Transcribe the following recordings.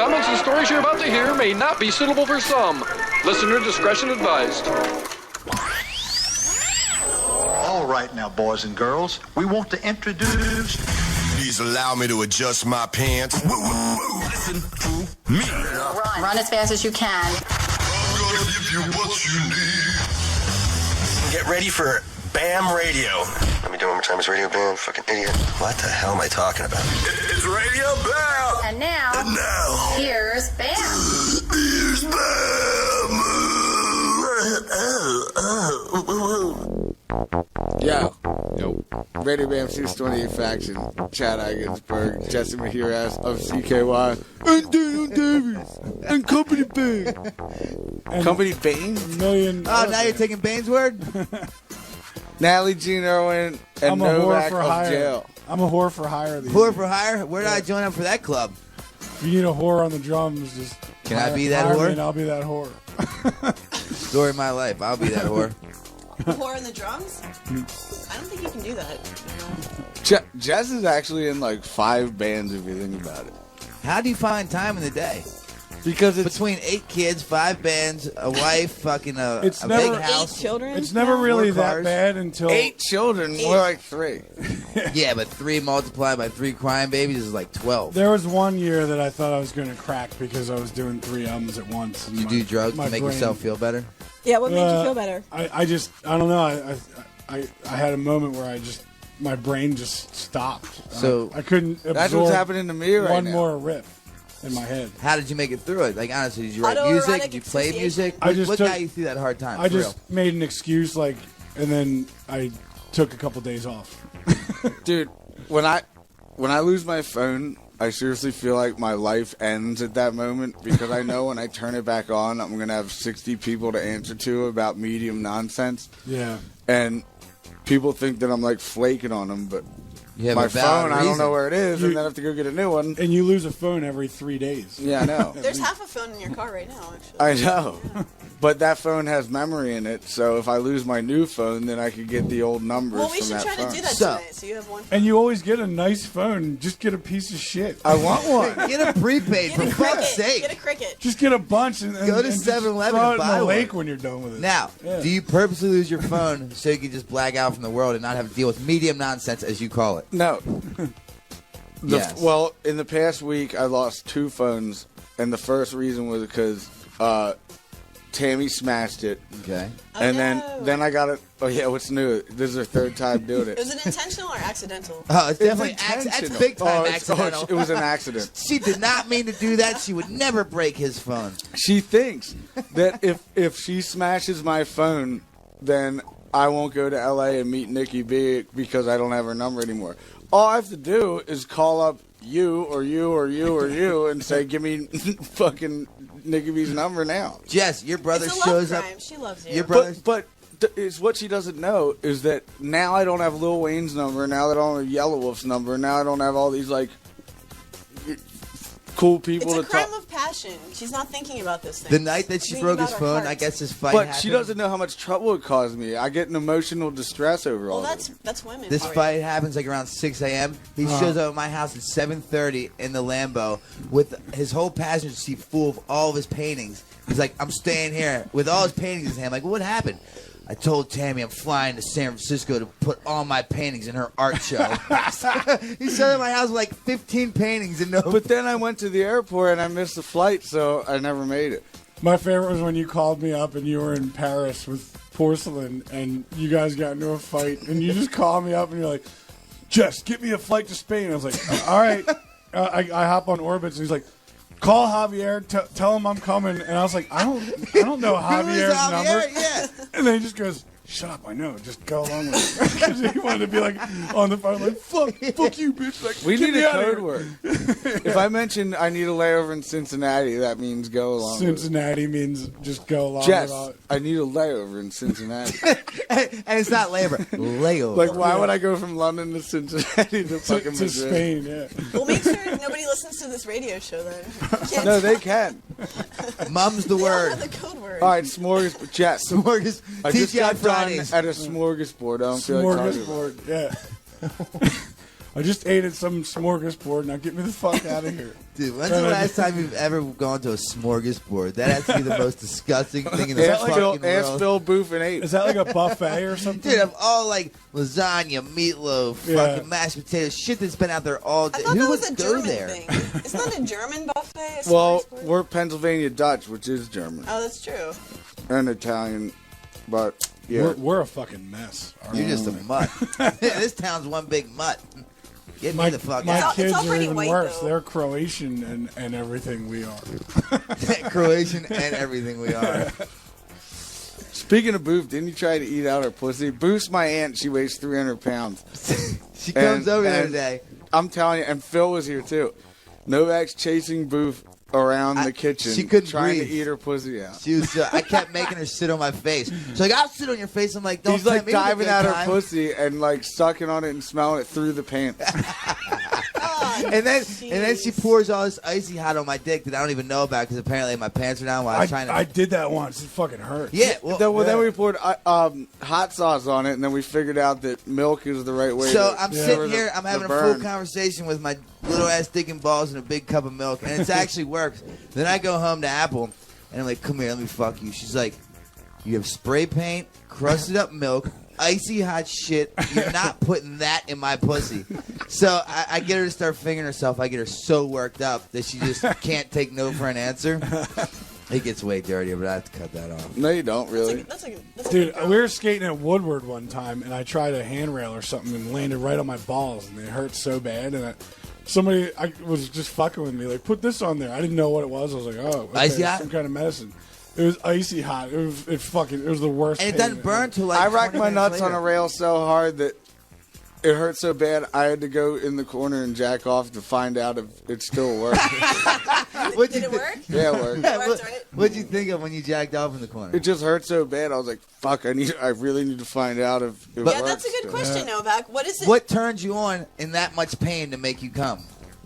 comments and stories you're about to hear may not be suitable for some. Listener discretion advised. All right now, boys and girls, we want to introduce... Please allow me to adjust my pants. Listen to me. Run as fast as you can. I'm gonna give you what you need. Get ready for Bam Radio. Let me do it one more time. It's Radio Bam. Fucking idiot. What the hell am I talking about? It's Radio Bam. And now, here's Bam. Here's Bam. Yo. Radio Bam 628 Faction. Chad Ginsburg. Jesse Mahiras of CKY. And Daniel Davis. And Company Bane. Company Bane? Oh, now you're taking Bane's word? Natalie Jean Irwin and Novak of jail. I'm a whore for hire. Whore for hire? Where did I join up for that club? If you need a whore on the drums, just Can I be that whore? And I'll be that whore. Story of my life. I'll be that whore. Whore in the drums? I don't think you can do that. Jess is actually in like 5 bands if you think about it. How do you find time in the day? Because it's between 8 kids, 5 bands, a wife, fucking a big house. 8 children? It's never really 4 that cars. bad until... 8 children, more like 3. Yeah, but 3 multiplied by 3 crying babies is like 12. There was one year that I thought I was going to crack because I was doing 3 albums at once. You do drugs to make yourself feel better? Yeah, what made you feel better? I don't know. I had a moment where my brain just stopped. So I couldn't absorb that's what's happening to me right one now. more riff in my head. How did you make it through it? Like, honestly, did you write music? Did you play music? What got you through that hard time? I just made an excuse, and then I took a couple days off. Dude, when I lose my phone, I seriously feel like my life ends at that moment because I know when I turn it back on, I'm going to have 60 people to answer to about medium nonsense. Yeah. And people think that I'm like flaking on them, but my phone, I don't know where it is, and then I have to go get a new one. And you lose a phone every 3 days. Yeah, I know. There's half a phone in your car right now, actually. I know. But that phone has memory in it, so if I lose my new phone, then I could get the old numbers Well, we from should that try phone. to do that tonight, so you have one phone. And you always get a nice phone. Just get a piece of shit. I want one. Get a prepaid, for fuck's sake. Get a Cricket. Just get a bunch and Go to and just 7-Eleven throw it and in buy the one. lake when you're done with it. Now, do you purposely lose your phone so you can just black out from the world and not have to deal with medium nonsense, as you call it? No. Yes. Well, in the past week, I lost 2 phones, and the first reason was because Tammy smashed it. Okay. And then I got it. Oh, yeah, what's new? This is her 3rd time doing it. Was it intentional or accidental? Oh, it's definitely intentional. that's big time accidental. It was an accident. She did not mean to do that. She would never break his phone. She thinks that if she smashes my phone, then I won't go to L.A. and meet Nikki B because I don't have her number anymore. All I have to do is call up you or you or you or you and say, give me fucking Nikki B's number now. Jess, your brother It's a love shows crime. up. She loves you. Your brother, But is what she doesn't know is that now I don't have Lil Wayne's number, now I don't have Yellow Wolf's number, now I don't have all these like cool people It's a to crime talk. of passion. She's not thinking about this thing. the night that she She's broke thinking his about her phone, heart. I guess this fight But happened. she doesn't know how much trouble it caused me. I get an emotional distress over all Well, this. that's women. This for you. fight happens like around 6 a.m. He shows up at my house at 7:30 in the Lambo with his whole passenger seat full of all of his paintings. He's like, I'm staying here with all his paintings in his hand. I'm like, what happened? I told Tammy I'm flying to San Francisco to put all my paintings in her art show. He showed up at my house with like 15 paintings and no. But then I went to the airport and I missed the flight, so I never made it. My favorite was when you called me up and you were in Paris with Porcelain and you guys got into a fight and you just called me up and you're like, Jess, get me a flight to Spain. I was like, all right. I hop on Orbitz and he's like, call Javier, tell him I'm coming. And I was like, I don't know Javier's number. Yeah. And then he just goes, shut up, I know. Just go along with it. Because he wanted to be like on the phone, like, fuck you, bitch. Like, We get need me a out of code here. word. If I mention I need a layover in Cincinnati, that means go along Cincinnati means just go along with it. Jess, with it. I need a layover in Cincinnati. And it's not labor. Layover. Like, why would I go from London to Cincinnati to fucking To Madrid? Spain, yeah. Well, make sure nobody listens to this radio show then. Can't No, they tell. can. Mum's the They word. don't have the code word. All right, smorgasbord. Jess, Smorgas- I just TGI got done Fridays. at a smorgasbord. I don't feel like talking about it. Smorgasbord, yeah. I just ate at some smorgasbord. Now get me the fuck out of here. Dude, when's the last time you've ever gone to a smorgasbord? That has to be the most disgusting thing in the fucking world. Ask Phil Booth and ate. Is that like a buffet or something? Dude, of all like lasagna, meatloaf, fucking mashed potatoes, shit that's been out there all day. I thought Who that would was a go German there? thing. Isn't that a German buffet? A Well, smorgasbord? we're Pennsylvania Dutch, which is German, Oh, that's true. and Italian, but yeah. We're a fucking mess. You're just a mutt. This town's one big mutt. Get me the fuck My out. kids all are pretty even white, worse. though. They're Croatian and everything we are. Croatian and everything we are. Speaking of Booth, didn't you try to eat out her pussy? Booth's my aunt. She weighs 300 pounds. She comes over the other and day. I'm telling you, and Phil was here too. Novak's chasing Booth around the kitchen. She couldn't trying breathe. to eat her pussy out. She was. I kept making her sit on my face. She's like, "I'll sit on your face." I'm like, "Don't." He's like tempt me with a diving good out her time." pussy and like sucking on it and smelling it through the pants. And then she pours all this icy hot on my dick that I don't even know about because apparently my pants are down while I was trying to. I did that once. It fucking hurt. Yeah. Then we poured hot sauce on it, and then we figured out that milk is the right way. So to I'm cover sitting here, I'm the having a burn. full conversation with my little ass dick and balls and a big cup of milk, and it's actually works. Then I go home to Apple, and I'm like, "Come here, let me fuck you." She's like, "You have spray paint, crusted up milk, icy hot shit. You're not putting that in my pussy." So I get her to start fingering herself. I get her so worked up that she just can't take no for an answer. It gets way dirtier, but I have to cut that off. No, you don't really. That's a Dude, good girl. we were skating at Woodward one time, and I tried a handrail or something and landed right on my balls, and they hurt so bad. And somebody was just fucking with me, like, put this on there. I didn't know what it was. I was like, oh, okay, Icy hot? some kind of medicine. It was icy hot. It was the worst. And it pain. doesn't burn till like I racked 20 my minutes nuts on later. a rail so hard that it hurt so bad I had to go in the corner and jack off to find out if it still worked. What'd Did you it thi- work? Yeah, it worked. Yeah, Worked, right? What'd you think of when you jacked off in the corner? It just hurt so bad. I was like, "Fuck! I really need to find out if it Yeah, works." that's a good question, Novak. What is it What turns you on in that much pain to make you come?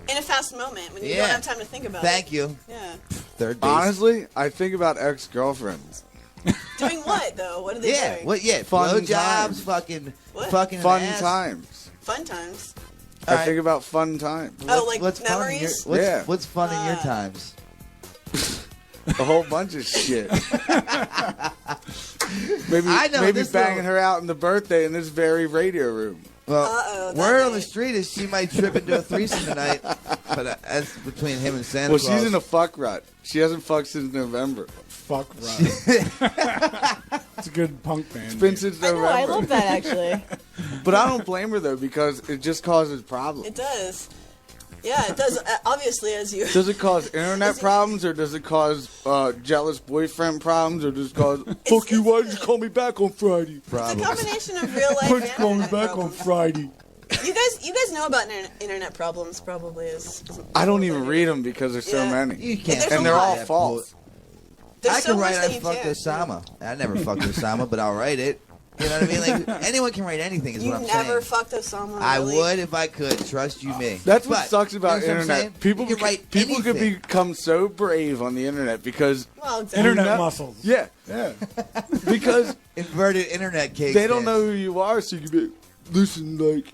in a fast moment when you Yeah. don't have time to think about Thank it? you. Yeah. Third base. Honestly, I think about ex-girlfriends. Doing what though? What are they Yeah. doing? What? Yeah. Fun Blowjobs. times. Fucking. What? Fucking. Fun an ass. times. Fun times. All I right. think about fun times. Oh, like What's fun in your, memories? what's, Yeah. what's fun in your times? A whole bunch of shit. maybe I know maybe this banging little- her out in the birthday in this very radio room. Well, Uh-oh, that word on the night. street is she might trip into a threesome tonight, but that's between him and Santa Well, Claus. she's in a fuck rut. She hasn't fucked since November. Fuck right. It's a good punk band. It's been since I know, November. I love that actually. But I don't blame her though because it just causes problems. It does. Yeah, it does. Obviously, as you. Does it cause internet problems, or does it cause jealous boyfriend problems, or does it cause fuck you? Why did you call me back on Friday? It's a Problems. combination of real life Why and did you call me internet back on problems. Friday? You guys know about internet problems probably. I don't even read them because there's so Yeah. many, You can't. There's and a they're lot. all false. There's I so can much write that I you fucked can't. Osama. I never fucked Osama, but I'll write it. You know what I mean? Like anyone can write anything. Is You what I'm never saying. fucked Osama. I really? would if I could. Trust you, me. That's what But, sucks about you know what I'm saying? internet. People You can write people could anything. become so brave on the internet because Well, exactly. Internet know- muscles. yeah, Yeah. because Inverted internet cake. they don't stands. know who you are, so you can be listen like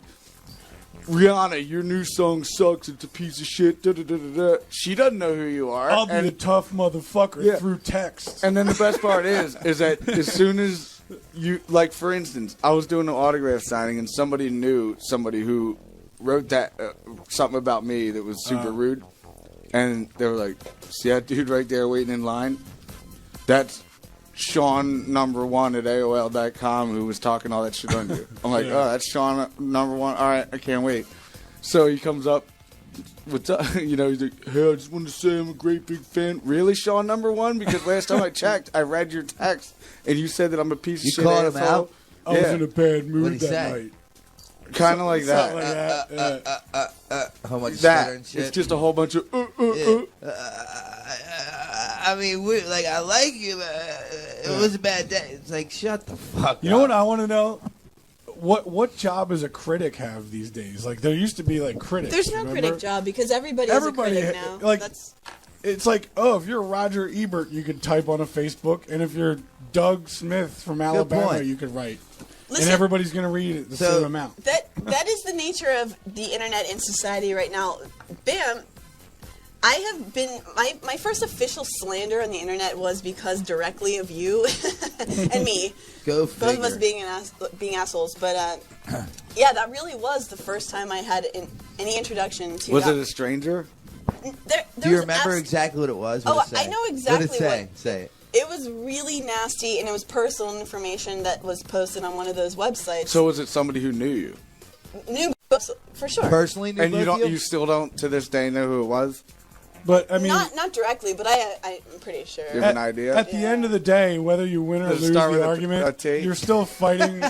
Rihanna, your new song sucks. It's a piece of shit. Da, da, da, da, da. She doesn't know who you are. I'll be and, the tough motherfucker Yeah. through text. and then the best part is that as soon as you, like for instance, I was doing an autograph signing and somebody knew somebody who wrote that something about me that was super rude, and they were like, "See that dude right there waiting in line? That's Sean #1 at AOL.com who was talking all that shit on you." I'm like, "Oh, that's Sean #1. All right, I can't wait." So he comes up. What's up? You know, he's like, "Hey, I just wanted to say I'm a great big fan." Really, Sean #1? Because last time I checked, I read your text, and you said that I'm a piece of You shit called him asshole. out? I was Yeah, in a bad mood What'd he that say? night. kind of like Something that. like that. yeah. How much That stutter and shit. it's just a whole bunch of. Yeah. I mean, like I like you, but it was a bad day. It's like shut the fuck. You know up. what I want to know? What job does a critic have these days? Like there used to be like critics. There's no remember? critic job because everybody is a critic now. like That's it's like if you're Roger Ebert, you could type on a Facebook, and if you're Doug Smith from Alabama, point. you could write. Listen, and everybody's going to read it the same amount. That is the nature of the internet in society right now. Bam, I have been my first official slander on the internet was because directly of you and me. Go figure. Both of us being assholes, but yeah, that really was the first time I had any introduction to. Was it a stranger? Do you remember exactly what it was? I know exactly what did it say. Say it. It was really nasty, and it was personal information that was posted on one of those websites. So was it somebody who knew you? Knew for sure. Personally knew and you both don't. You still don't to this day know who it was. But I mean, not directly, but I'm pretty sure. You have an idea. At the end of the day, whether you win or Does it lose start with the a argument, T? you're still fighting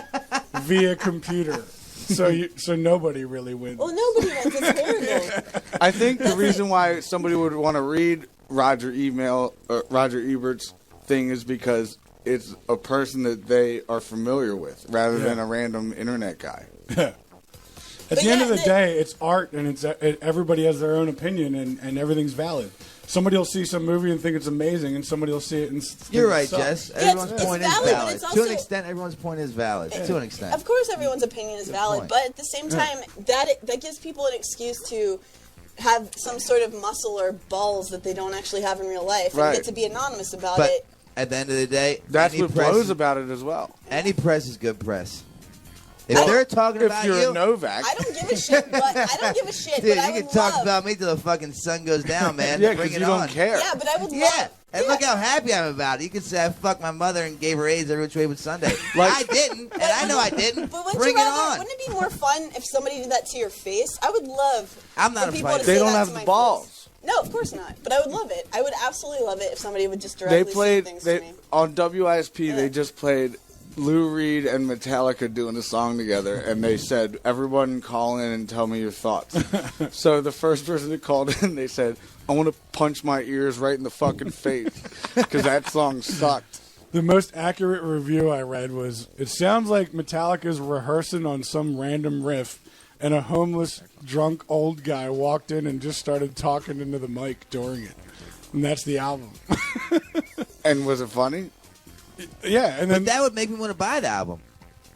via computer. So nobody really wins. Well, nobody wins. It's horrible. I think the reason why somebody would want to read Roger Ebert's thing is because it's a person that they are familiar with, rather than a random internet guy. At the end of the day, it's art, and everybody has their own opinion, and everything's valid. Somebody will see some movie and think it's amazing, and somebody will see it and think You're right, it sucks. Jess. Everyone's point is valid, but valid. it's To an also- extent, everyone's point is valid. To an extent. Of course, everyone's opinion is valid, point. but at the same time, that gives people an excuse to have some sort of muscle or balls that they don't actually have in real life, Right. and get to be anonymous about But it. at the end of the day, That's any what press blows about it as well. Any press is good press. If they're talking If about you're you, a Novak, I don't give a shit, but I don't give a shit. dude, but I you can would talk love, about me till the fucking sun goes down, man. yeah, Bring because it you on. don't care. Yeah, but I would Yeah, love. and look how happy I'm about it. You could say I fucked my mother and gave her AIDS every which way but Sunday. I didn't, and I know I didn't. But wouldn't Bring you it rather, on. Wouldn't it be more fun if somebody did that to your face? I would love. I'm not for a people fighter. to They say don't that have to the my balls. face. No, of course not. But I would love it. I would absolutely love it if somebody would just directly They played say things to me. on WISP. They just played Lou Reed and Metallica doing a song together, and they said, "Everyone call in and tell me your thoughts." So the first person that called in, they said, "I want to punch my ears right in the fucking face because that song sucked." The most accurate review I read was, it sounds like Metallica's rehearsing on some random riff, and a homeless, drunk old guy walked in and just started talking into the mic during it. And that's the album. And was it funny? Yeah, and then But that would make me want to buy the album.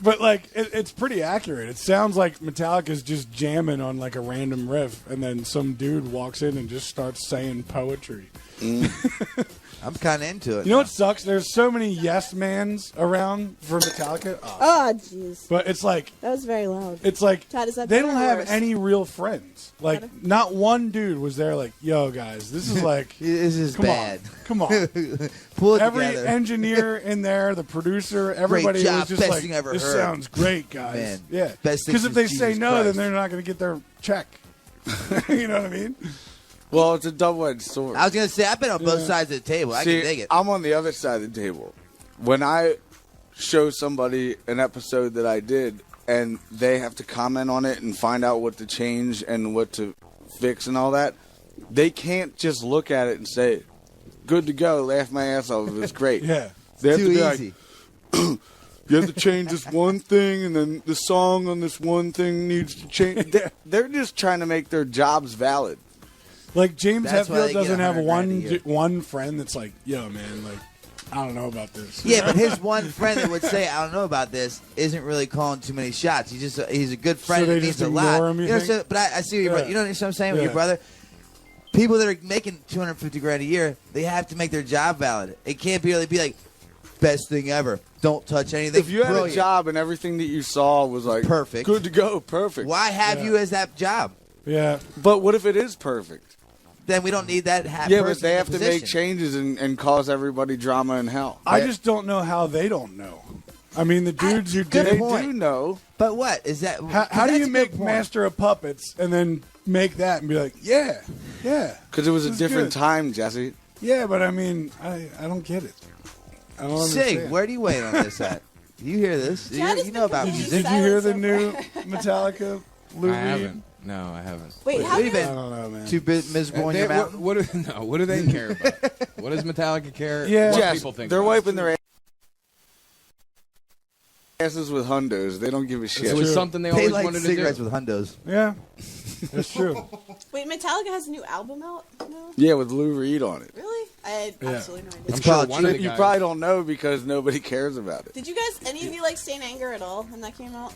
But, like, it's pretty accurate. It sounds like Metallica's just jamming on, like, a random riff, and then some dude walks in and just starts saying poetry. I'm kind of into it. You know what sucks? There's so many yes-mans around for Metallica. Oh, jeez. But it's like... That was very loud. It's like, Chad, is that they better don't or have worse? any real friends. Like, Better? not one dude was there like, yo, guys, this is like... This is come bad. On, come on. Pull it Every together. engineer in there, the producer, everybody job, was just best like, thing I ever this heard. sounds great, guys. Man, yeah. best thing Because if since they say Jesus no, Christ. then they're not going to get their check. You know what I mean? Well, it's a double-edged sword. I was going to say, I've been on both sides of the table. I See, can dig it. I'm on the other side of the table. When I show somebody an episode that I did, and they have to comment on it and find out what to change and what to fix and all that, they can't just look at it and say, "Good to go, laugh my ass off, it's great." Yeah. They have Too to be easy. like, "You have to change this one thing, and then the song on this one thing needs to change." They're just trying to make their jobs valid. Like, James That's why Hetfield they get doesn't have $100 grand a year. one friend that's like, yo, man, like, I don't know about this. Yeah, but his one friend that would say, "I don't know about this," isn't really calling too many shots. He's a good friend. So they that means just a lot. ignore him, you know, think? so, but I see your brother. Yeah. You know what I'm saying with your Yeah. brother? People that are making $250 grand a year, they have to make their job valid. It can't be like best thing ever. Don't touch anything. If you had Brilliant. a job and everything that you saw was like Perfect. good to go, perfect. Why have you as that job? Yeah. But what if it is perfect? Then we don't need that. Yeah, person but they in have the to make position. changes and cause everybody drama and hell. I just don't know how they don't know. I mean, the dudes who They did point. do know. But what is that? How do that's you a good make point. Master of Puppets and then make that and be like, yeah, Because it was a This is different good. time, Jesse. yeah, but I mean, I don't get it. I don't Sig, understand. where do you wait on this at? You hear this? Chad has You know been about completely music. Did you hear the silent new so far. Metallica? Lou I Reed? haven't. No, I haven't. Wait, how What have you did I been? don't know, man. Too miserable in They- your mountain? what do they care about? What does Metallica care? Yeah. What Jess, people think they're about? wiping their asses with hundos. They don't give a shit. It was true. something they They always like wanted to cigarettes do. with hundos. Yeah, that's true. Wait, Metallica has a new album out now? Yeah, with Lou Reed on it. Really? I had absolutely no idea. It's I'm sure called one of the You guys. probably don't know because nobody cares about it. Did you guys, any of you like Saint Anger at all when that came out?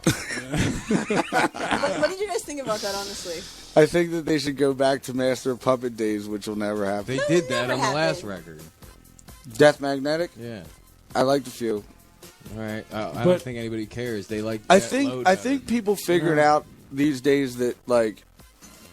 what did you guys think about that, honestly? I think that they should go back to Master of Puppet days, which will never happen. They No, did it that never on the last happened. record. Death Magnetic? Yeah. I liked a few. All right. I But- don't think anybody cares. They like. I Jet think Load I better. think people figured out these days that like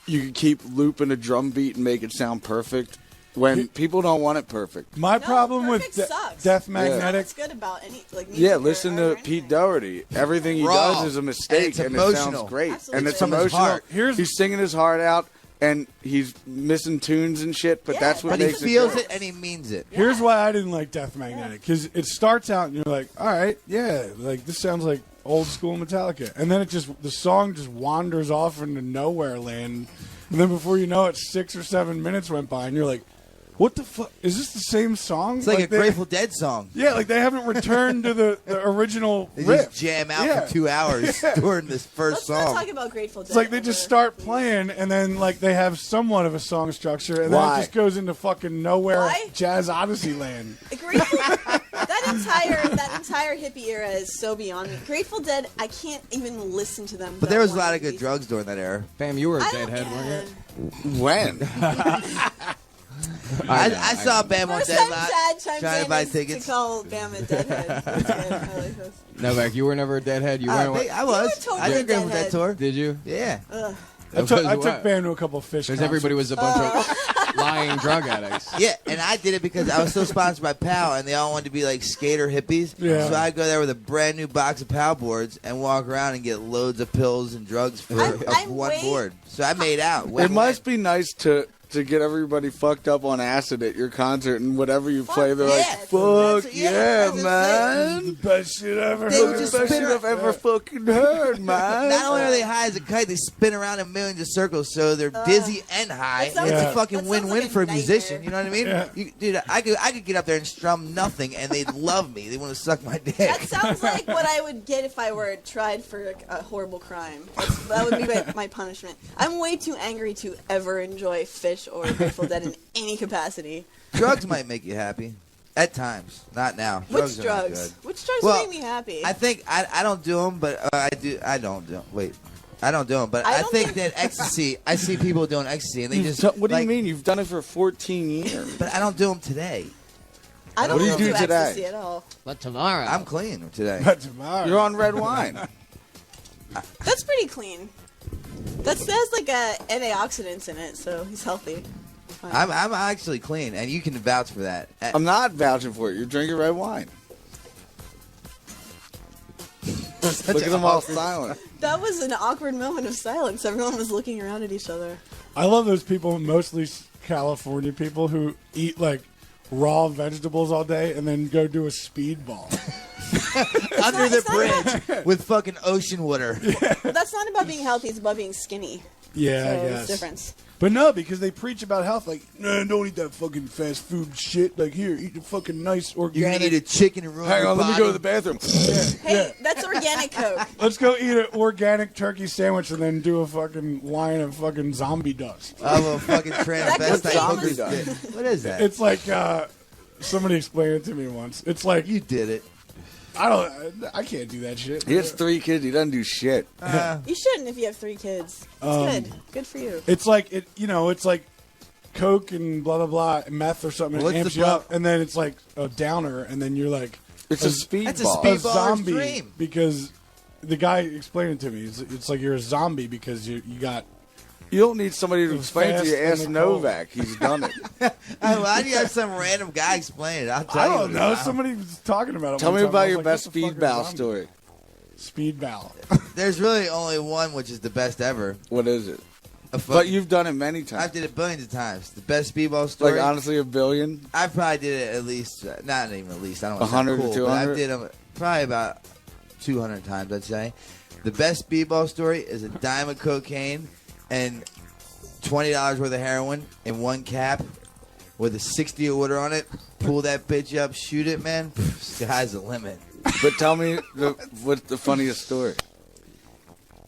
you can keep looping a drum beat and make it sound perfect when people don't want it perfect. My No, problem with perfect sucks. Death That's Magnetic. what's good about any like music Yeah, or listen art or to Pete anything. Doherty. Everything he Raw. does is a mistake, it's and it emotional. sounds great, Absolutely. and it's From his emotional. heart. He's singing his heart out, and he's missing tunes and shit. But Yeah, that's what But he makes feels it. it and he means it. Here's why I didn't like Death Magnetic, because it starts out and you're like, all right, yeah, like this sounds like old school Metallica, and then the song just wanders off into nowhere land, and then before you know it, 6 or 7 minutes went by, and you're like, what the fuck? Is this the same song? It's like a they- Grateful Dead song. Yeah, like they haven't returned to the original They riff. just jam out Yeah. for 2 hours during this first Let's not song. talk about Grateful Dead. It's like they just start playing, and then like they have somewhat of a song structure, and then Why? it just goes into fucking nowhere Why? jazz odyssey land. Grateful, that entire hippie era is so beyond me. Grateful Dead, I can't even listen to them. But there was a without lot of wanting good to drugs during that era. Bam, you were a be- I don't deadhead, get weren't you? it. When? I saw Bam on First Dead time Lot Chad chimes trying to in buy is tickets. to call Bam a deadhead. That's good. I like this. Novak, you were never a deadhead. You I weren't. was. totally I did Grateful Deadhead. Dead tour. Did you? Yeah. Ugh. I took Bam to a couple of fish. Because everybody was a bunch of lying drug addicts. Yeah, and I did it because I was so sponsored by PAL, and they all wanted to be like skater hippies. Yeah. So I'd go there with a brand new box of PAL boards and walk around and get loads of pills and drugs for I'm one way- board. So I made out. It must be nice to get everybody fucked up on acid at your concert, and whatever you play, they're yeah. like, "Fuck That's- yeah, that's man!" the best shit ever. They heard. would just Best spin shit I've around. ever fucking heard, man. Not only are they high as a kite, they spin around in millions of circles, so they're dizzy and high. that sounds It's like- a fucking that sounds win-win like a for a nightmare. musician. You know what I mean? Yeah. Dude, I could get up there and strum nothing, and they'd love me. They want to suck my dick. That sounds like what I would get if I were tried for a horrible crime. That would be my punishment. I'm way too angry to ever enjoy Fish or Grateful Dead in any capacity. Drugs might make you happy. At times. Not now. Which Drugs are not drugs? good. Which drugs Well, make me happy? I think I don't do them, but I do. I don't do them. Wait. I don't do them, but I I don't think think- that ecstasy. I see people doing ecstasy, and they just. What do you like- mean? You've done it for 14 years. But I don't do them today. I don't What do you really do today? ecstasy at all. But tomorrow. I'm clean today. But tomorrow. You're on red wine. That's pretty clean. That has like antioxidants in it, so he's healthy. Fine. I'm actually clean, and you can vouch for that. I'm not vouching for it. You're drinking red wine. Look at them all silent. That was an awkward moment of silence. Everyone was looking around at each other. I love those people, mostly California people, who eat like raw vegetables all day and then go do a speedball. Under the it's not bridge with fucking ocean water. Well, that's not about being healthy. It's about being skinny. Yeah, So I there's guess. a difference. But no, because they preach about health. Like, no, don't eat that fucking fast food shit. Like, here, eat the fucking nice You're organic. gonna eat a chicken and ruin Hang your on, let me body. go to the bathroom. Hey, that's organic Coke. Let's go eat an organic turkey sandwich and then do a fucking line of fucking zombie dust. I'm a fucking That transvestite. zombie What is that? It's like somebody explained it to me once. It's like You did it. I can't do that shit. He has 3 kids. He doesn't do shit. You shouldn't if you have 3 kids. It's good. Good for you. It's like it's like Coke and blah blah blah, and meth or something. What's It amps the you up, and then it's like a downer, and then you're like It's a speedball. That's a a speedballer's zombie dream. because the guy explained it to me. It's like you're a zombie because you got. You don't need somebody to explain it to you. Fast and Ask the Novak. He's done it. Why do you have some random guy explain it? I'll tell I you. don't what know. it's about. Somebody was talking about it. Tell one me time. I about was your like, best what the fuck speed is bow zombie? story. Speed bow. There's really only one, which is the best ever. What is it? A But fucking- you've done it many I've times. did it billions of times. The best speedball story. Like, honestly, 1 billion? I probably did it at least, not even at least. I don't want to 100 sound to cool, but I 200? did them probably about 200 times, I'd say. The best speedball story is a dime of cocaine and $20 worth of heroin in one cap with a 60 order on it. Pull that bitch up, shoot it, man. Sky's the limit. But tell me what's the funniest story.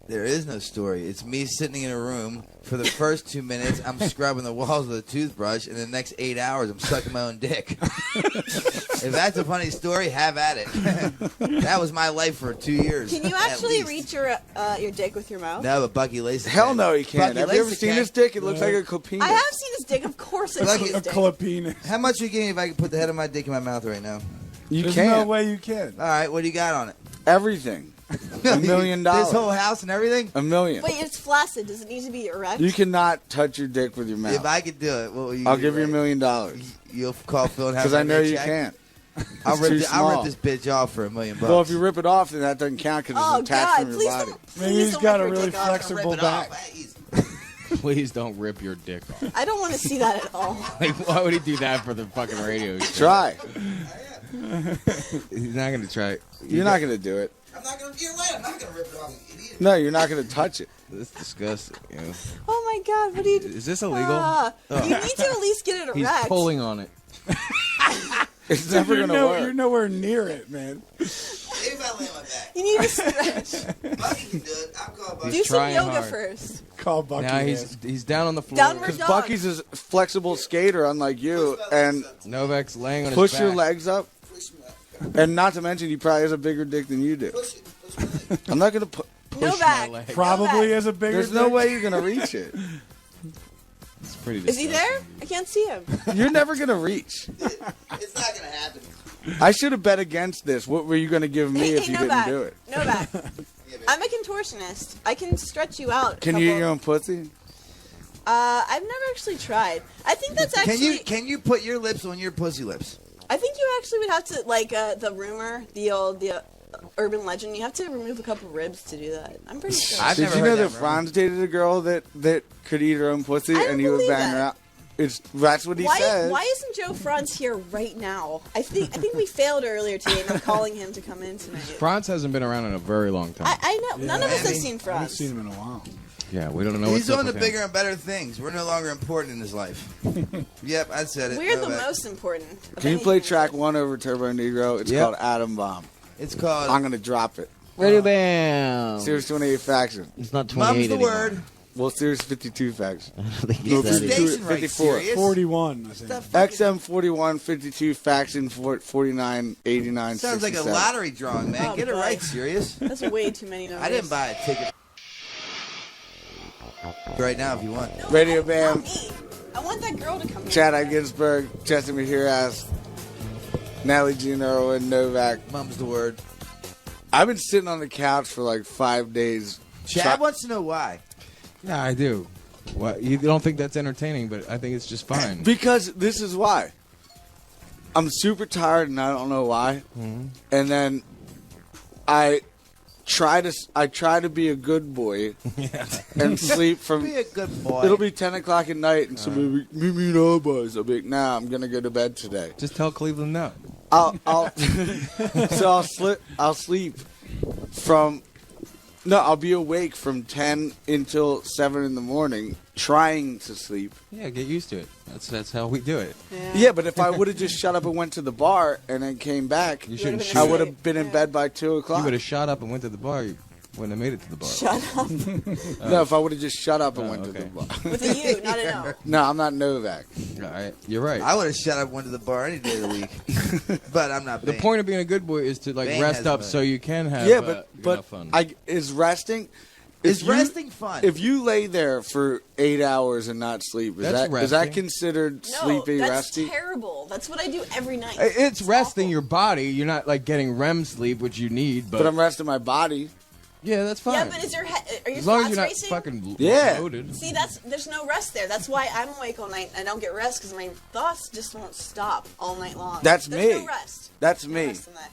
There is no story. It's me sitting in a room. For the first 2 minutes, I'm scrubbing the walls with a toothbrush, and the next 8 hours, I'm sucking my own dick. If that's a funny story, have at it. That was my life for 2 years. Can you actually reach your dick with your mouth? No, but Bucky Lasik. Hell no, he can't. Bucky Have you ever Lasik seen can. his dick? It looks like a clipenis. I have seen his dick. Of course, I've seen his dick. Clipenis. How much you give me if I can put the head of my dick in my mouth right now? You There's can't. no way you can. All right, what do you got on it? Everything. $1 million. This whole house and everything? $1 million. Wait, it's flaccid. Does it need to be erect? You cannot touch your dick with your mouth. If I could do it, what will you I'll do, give you right? $1 million. You'll call Phil and have Because I him know check? you can't. I'll It's too rip small. this bitch off for $1 million. Well, if you rip it off, then that doesn't count because Oh, it's attached God, from your please body. don't. Maybe Please he's don't got rip a your really dick off. flexible Rip it off. back. Please don't rip your dick off. I don't want to see that at all. Like, why would he do that for the fucking radio show? Try. He's not going to try. You're not going to do it. I'm not going to get away. I'm not going to rip it off, you idiot. No, you're not going to touch it. That's disgusting. You know? Oh my God, what are you doing? Is this illegal? You need to at least get it He's erect. pulling on it. It's never You're, going to work. you're nowhere near it, man. Maybe if I lay on my back. You need to stretch. Bucky can do it. I'll call Bucky. Do some trying yoga hard. first. Call Bucky. Now ass. he's down on the floor. Downward Because dog. Bucky's a flexible skater, unlike you, and Novak's laying on his push back. your legs up. And not to mention, he probably has a bigger dick than you do. I'm not going to put. Novak. leg. Probably has a bigger There's no dick. way you're going to reach it. It's pretty Is he disgusting. there? I can't see him. You're never going to reach. It's not going to happen. I should have bet against this. What were you going to give me Hey, if you Novak. didn't do it? Novak. I'm a contortionist. I can stretch you out. Can you eat your own pussy? I've never actually tried. I think that's actually. Can you put your lips on your pussy lips? I think you actually would have to, like, the rumor, the urban legend. You have to remove a couple ribs to do that. I'm pretty sure. I've Did never you heard know that that Franz dated a girl that could eat her own pussy I don't and he would believe bang her that. out? That's what he says. Why isn't Joe Frantz here right now? I think we failed earlier today, and I'm calling him to come in tonight. Frantz hasn't been around in a very long time. I know. None of us have Maybe. seen I haven't Frantz. seen him in a while. Yeah, we don't know He's what's up on the with him. bigger and better things. We're no longer important in his life. Yep, I said it. We're the Novak. most important. of Can you play anything. track 1 over Turbo Negro? It's Yep. called Atom Bomb. It's called. I'm going to drop it. Radio Bam. Series 28 Faction. It's not 28 Mum's the anymore. word. Well, Series 52 Faction. I don't think No, it's that the either. station right, 54. Sirius. 41, I think. That fucking- XM 41 52 Faction 49 89 sounds like a 67. lottery drawing, man. Oh, Get it boy. right, Sirius. That's way too many numbers. I didn't buy a ticket. Right now, if you want. Radio Not Bam. me. I want that girl to come here. Chad Ginsburg, Chester Mahiras, Natalie Jean Irwin, Novak. Mum's the word. I've been sitting on the couch for like 5 days. Chad wants to know why. Yeah, I do. What, you don't think that's entertaining, but I think it's just fine. Because this is why. I'm super tired and I don't know why. Mm-hmm. And then I try to be a good boy and sleep from. Be a good boy. It'll be 10 o'clock at night and somebody will be, meet me in Oboes. I'll be like, nah, I'm gonna go to bed today. Just tell Cleveland no. I'll sleep from. No, I'll be awake from 10 until 7 in the morning, trying to sleep. Yeah, get used to it. That's how we do it. Yeah, but if I would have just shut up and went to the bar and then came back, You shouldn't shoot. I would have been in bed by 2 You o'clock. would have shot up and went to the bar. You wouldn't have made it to the bar. Shut up. No, if I would have just shut up and Oh, went to okay. the bar. With a U, not an O. No, I'm not Novak. All right, you're right. I would have shut up and went to the bar any day of the week. But I'm not The paying. point of being a good boy is to like Bane rest has up money. so you can have Yeah, enough but fun. is resting. Is if you- resting fun? If you lay there for 8 hours and not sleep, is That's that resting. considered No, sleepy, that's resty? terrible. That's what I do every night. It's resting awful. your body. You're not like getting REM sleep, which you need. But, But I'm resting my body. yeah, that's fine. Yeah, but is your are your as long as thoughts you're not racing? fucking Yeah. loaded. See, there's no rest there. That's why I'm awake all night. I don't get rest because my thoughts just won't stop all night long. That's there's me. No rest. That's No me. rest in that.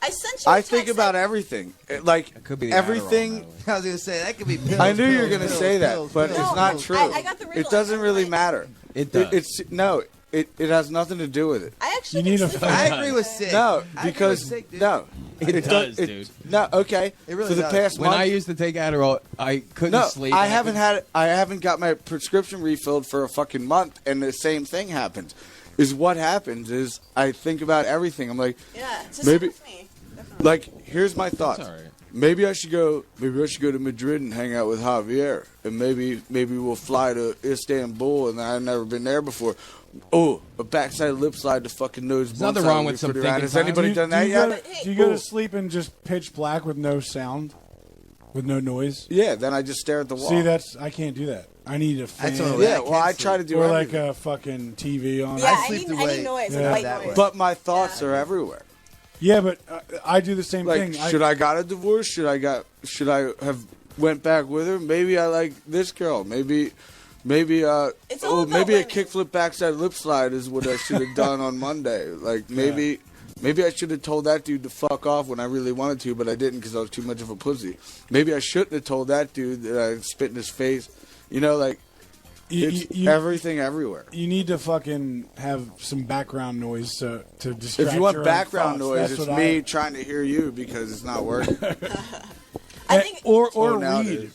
I sent you. A I think text about that- everything. Like It could be the everything. Adderall, by I was going to say, that could be pills. I knew you were pills, going to pills, say that, pills, but pills, it's not pills. true. I got the Ritalin. It doesn't I'm really like- matter. It does. It's no. It has nothing to do with it. I actually You need can a sleep phone. I all agree night. with Sid. No, I agree with because Sid, dude. no, It does, dude. No, okay. It really For the does. past When month, I used to take Adderall, I couldn't no, sleep. I and haven't couldn't- I haven't got my prescription refilled for a fucking month, and the same thing happens. Is what happens is I think about everything. I'm like, Yeah, it's just Maybe- with me. like here's my thoughts. It's all right. maybe I should go to Madrid and hang out with Javier, and maybe we'll fly to Istanbul, and I've never been there before. Oh, a backside lip slide to fucking nose. There's nothing wrong with some thinking. Has anybody done that yet? Do you go to sleep in just pitch black with no sound, with no noise? Yeah, then I just stare at the wall. See, I can't do that. I need a fan. I try to do or everything. like a fucking TV on. Yeah, I need noise, like white noise. But my thoughts are everywhere. Yeah, but I do the same thing. Should I got a divorce? Should I have went back with her? Maybe I like this girl. Maybe maybe a kickflip backside lip slide is what I should have done on Monday. Like maybe I should have told that dude to fuck off when I really wanted to, but I didn't because I was too much of a pussy. Maybe I shouldn't have told that dude that I spit in his face. You know, like everything everywhere. You need to fucking have some background noise to distract. If you want your background own noise, thoughts. it's me trying to hear you because it's not working. Or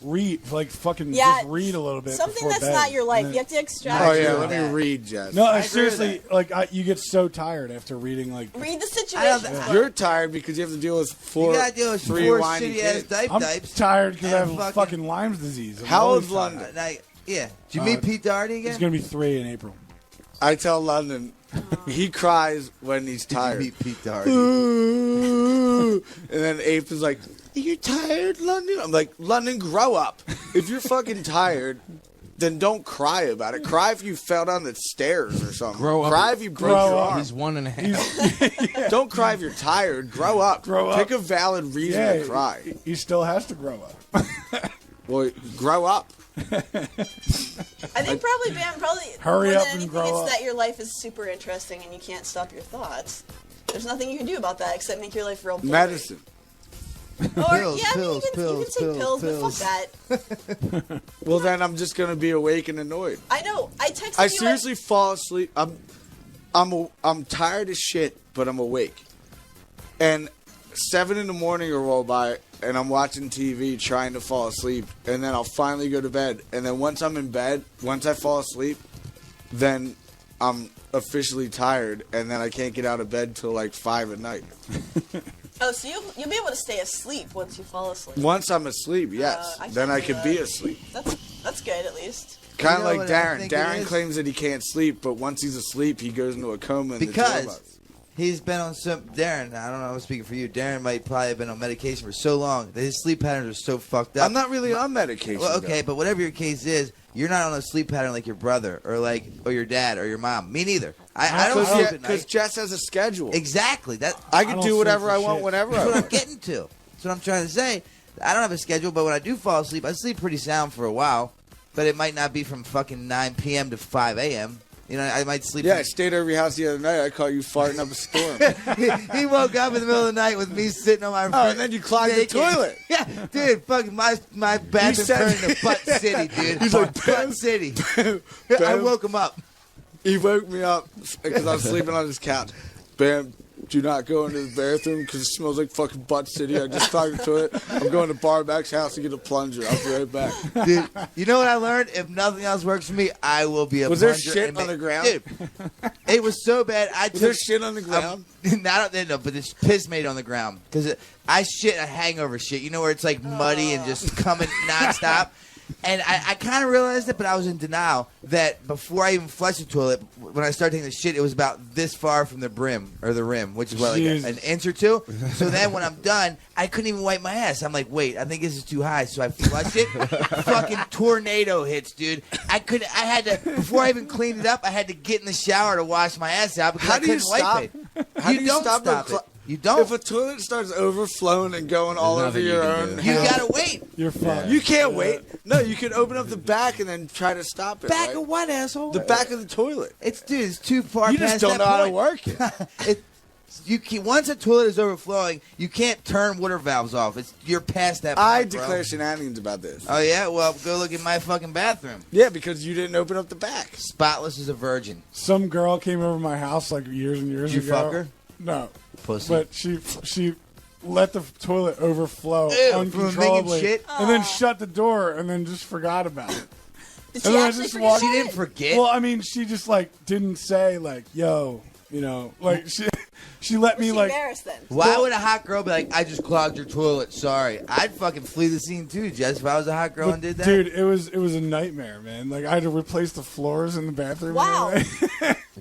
read, like fucking just read a little bit. Something before that's bed. not your life. You have to extract. Oh yeah, let me read, Jess. No, seriously, like you get so tired after reading. Like read the situation. You're tired because you have to deal with You gotta deal with four shitty ass kids. I'm tired because I have fucking Lyme's disease. I'm How really old's London? Yeah. Did you meet Pete Doherty again? He's gonna be 3 in April. I tell London, he cries when he's tired. Did you meet Pete Doherty? And then Ape is like, "Are you tired, London?" I'm like, "London, grow up. If you're fucking tired, then don't cry about it. Cry if you fell down the stairs or something. Grow up. Cry if you broke your arm. He's 1.5. Don't cry if you're tired. Grow up. Grow up. Pick a valid reason to cry. He still has to grow up. Well, grow up. I think probably Hurry more up than and anything, grow it's up. that your life is super interesting and you can't stop your thoughts. There's nothing you can do about that except make your life real boring. Medicine. Or Pills, you pills, can take pills, but fuck that. Well, then I'm just gonna be awake and annoyed. I know. I texted I you. seriously fall asleep. I'm tired as shit, but I'm awake. And 7 in the morning will roll by, and I'm watching TV trying to fall asleep, and then I'll finally go to bed. And then once I'm in bed, once I fall asleep, then I'm officially tired, and then I can't get out of bed till like 5 at night. Oh, so you'll be able to stay asleep once you fall asleep. Once I'm asleep, yes. Then I could be asleep. That's good at least. Kind of You know like what I Darren. think it Darren is? claims that he can't sleep, but once he's asleep, he goes into a coma. Because he's been on some. Darren, I don't know. I'm speaking for you. Darren might probably have been on medication for so long that his sleep patterns are so fucked up. I'm not really on medication. Well, okay, though. but whatever your case is, you're not on a sleep pattern like your brother or your dad or your mom. Me neither. I don't sleep at night. Because Jess has a schedule. Exactly. I can do whatever I want whenever I That's what I'm want. getting to. That's what I'm trying to say. I don't have a schedule, but when I do fall asleep, I sleep pretty sound for a while. But it might not be from fucking 9 p.m. to 5 a.m. You know, I might sleep. Yeah, I stayed over your house the other night. I caught you farting up a storm. He woke up in the middle of the night with me sitting on my. Oh, and then you clogged the toilet. Yeah, dude, fucking my bathroom turned into Butt City, dude. He's like, Butt City. I woke him up. He woke me up because I was sleeping on his couch. Bam, do not go into the bathroom because it smells like fucking Butt City. I just clogged the toilet. I'm going to Barback's house to get a plunger. I'll be right back. Dude, you know what I learned? If nothing else works for me, I will be a Was there plunger shit and on the ground? Dude, it was so bad. Was there shit on the ground? No, but there's piss made on the ground. Because I shit a hangover shit. You know where it's like muddy and just coming nonstop? And I kind of realized it, but I was in denial that before I even flushed the toilet, when I started taking the shit, it was about this far from the brim, or the rim, which is what, like an inch or two. So then when I'm done, I couldn't even wipe my ass. I'm like, wait, I think this is too high. So I flush it. Fucking tornado hits, dude. I had to, before I even cleaned it up, I had to get in the shower to wash my ass out because I couldn't wipe it. How do you don't stop stop it? it. You don't. If a toilet starts overflowing and going all over your own You house, gotta wait. You're fine. You can't wait. No, you can open up the back and then try to stop it. Back right? of what, asshole? The back of the toilet. It's too far. You just past don't that know how to point. work it. Once a toilet is overflowing, you can't turn water valves off. You're past that point, I bro. declare shenanigans about this. Oh yeah, well go look at my fucking bathroom. Yeah, because you didn't open up the back. Spotless as a virgin. Some girl came over my house like years and years Did you ago. fuck her? No. Pussy. But she let the toilet overflow Ew, from uncontrollably, making shit? and then shut the door, and then just forgot about it. Did And she then I actually just forget walked- about She it? didn't forget. Well, I mean, she just like didn't say like, "Yo," you know, like she she let me Was she like. embarrassed then? Why would a hot girl be like, I just clogged your toilet, sorry? I'd fucking flee the scene too, Jess, if I was a hot girl and did that. Dude, it was a nightmare, man. Like, I had to replace the floors in the bathroom. Wow.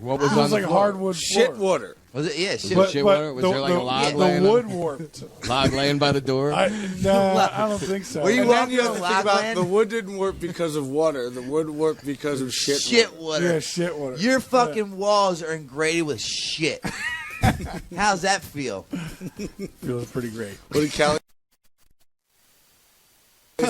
What was It on was the like floor? hardwood Shit floor. water. Was it? Yeah, shit. Was it shit water? Was there like a log laying? The wood warped. Log laying by the door? I don't think so. Were you And then walking you have on to log think about land? the wood didn't work because of water. The wood worked because of shit. Shit water. Yeah, shit water. Your fucking walls are ingraded with shit. How's that feel? Feels pretty great. What did Kelly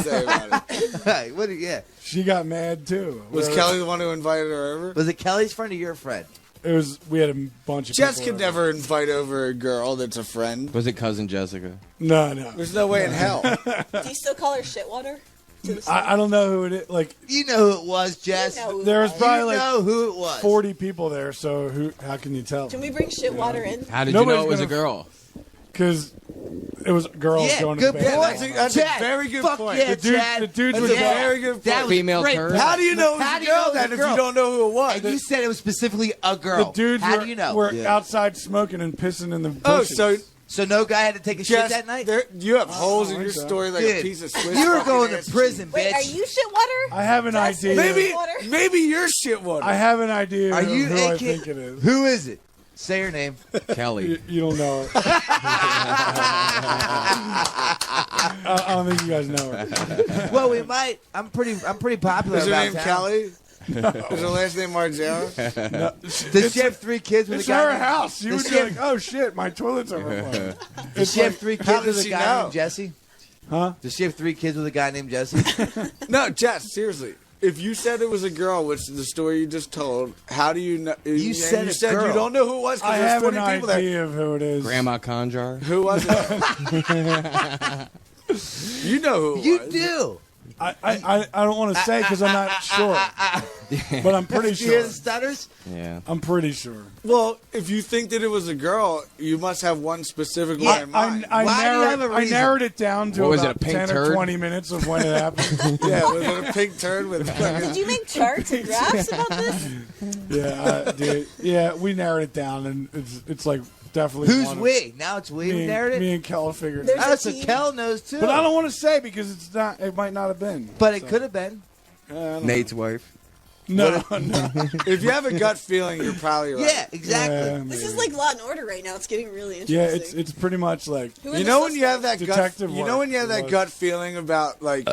say about it? Yeah. She got mad too. Was Kelly the one who invited her over? Was it Kelly's friend or your friend? It was. We had a bunch of. Jess people could over. never invite over a girl that's a friend. Was it cousin Jessica? No. There's no way in hell. Do you still call her Shitwater? I don't know who it is. Like, you know who it was, Jess. there was probably you know who it was. 40 people there. So how can you tell? Can we bring Shitwater in? How did Nobody's you know it was a gonna- girl? Because it was girls Yeah, going good to the point. bathroom. That's Chad, a very good fuck point. yeah, The dude- Chad. the dudes That's were a there. very good That point. was Female great. turd. How do you know it was How a do you know girl it was then a if girl? you don't know who it was? And you said it was specifically a girl. The dudes How were, do you know? were outside smoking and pissing in the Oh, bushes. So no guy had to take a Jess, shit that night? you have holes in think your so. story like Dude, a piece of Swiss. you were fucking going to ass prison, Wait, bitch. are you Shitwater? I have an Jess, idea. Maybe, Shitwater? maybe you're shit water. I have an idea Are of you who I AK? think it is. Who is it? Say your name. Kelly. You don't know it. I don't think you guys know it. Well, we might. I'm pretty popular. Is her about name town. Kelly? Is her last name Margera? Does she have 3 kids with It's a guy? her named- house. You Does would she be have- like, oh shit, my toilet's overflowing. Does she have 3 how kids with does a she guy know? named Jesse? Huh? Does she have 3 kids with a guy named Jesse? No, Jess, seriously. If you said it was a girl, which is the story you just told, how do you know? You said a you girl. don't know who it was I because there's have 40 an people there. idea of who it is. Grandma Conjar. Who was it? You know who it You was. do. I don't want to say because I'm not sure, but I'm pretty You hear the sure. stutters? Yeah. I'm pretty sure. Well, if you think that it was a girl, you must have one specific Yeah, one in mind. I Why do you have a I reason? narrowed it down to What was it, about a pink 10 turd? or 20 minutes of when it happened. Yeah, was it a pink turd with Did you make charts and graphs about this? Yeah, dude. Yeah, we narrowed it down, and it's like definitely. Who's one of- we? Now it's we. Me, We and- narrowed me it. and Kel figured. There's it out. Oh, so team. Kel knows too. But I don't want to say because it's not. It might not have been. But it So, could have been. I don't Nate's wife. know. No. If you have a gut feeling, you're probably right. Yeah, exactly. Yeah, This is maybe. like Law and Order right now. It's getting really interesting. Yeah, it's pretty much like Who are You the know when you have suspects? that gut. Detective You know work when you have that was- gut feeling about like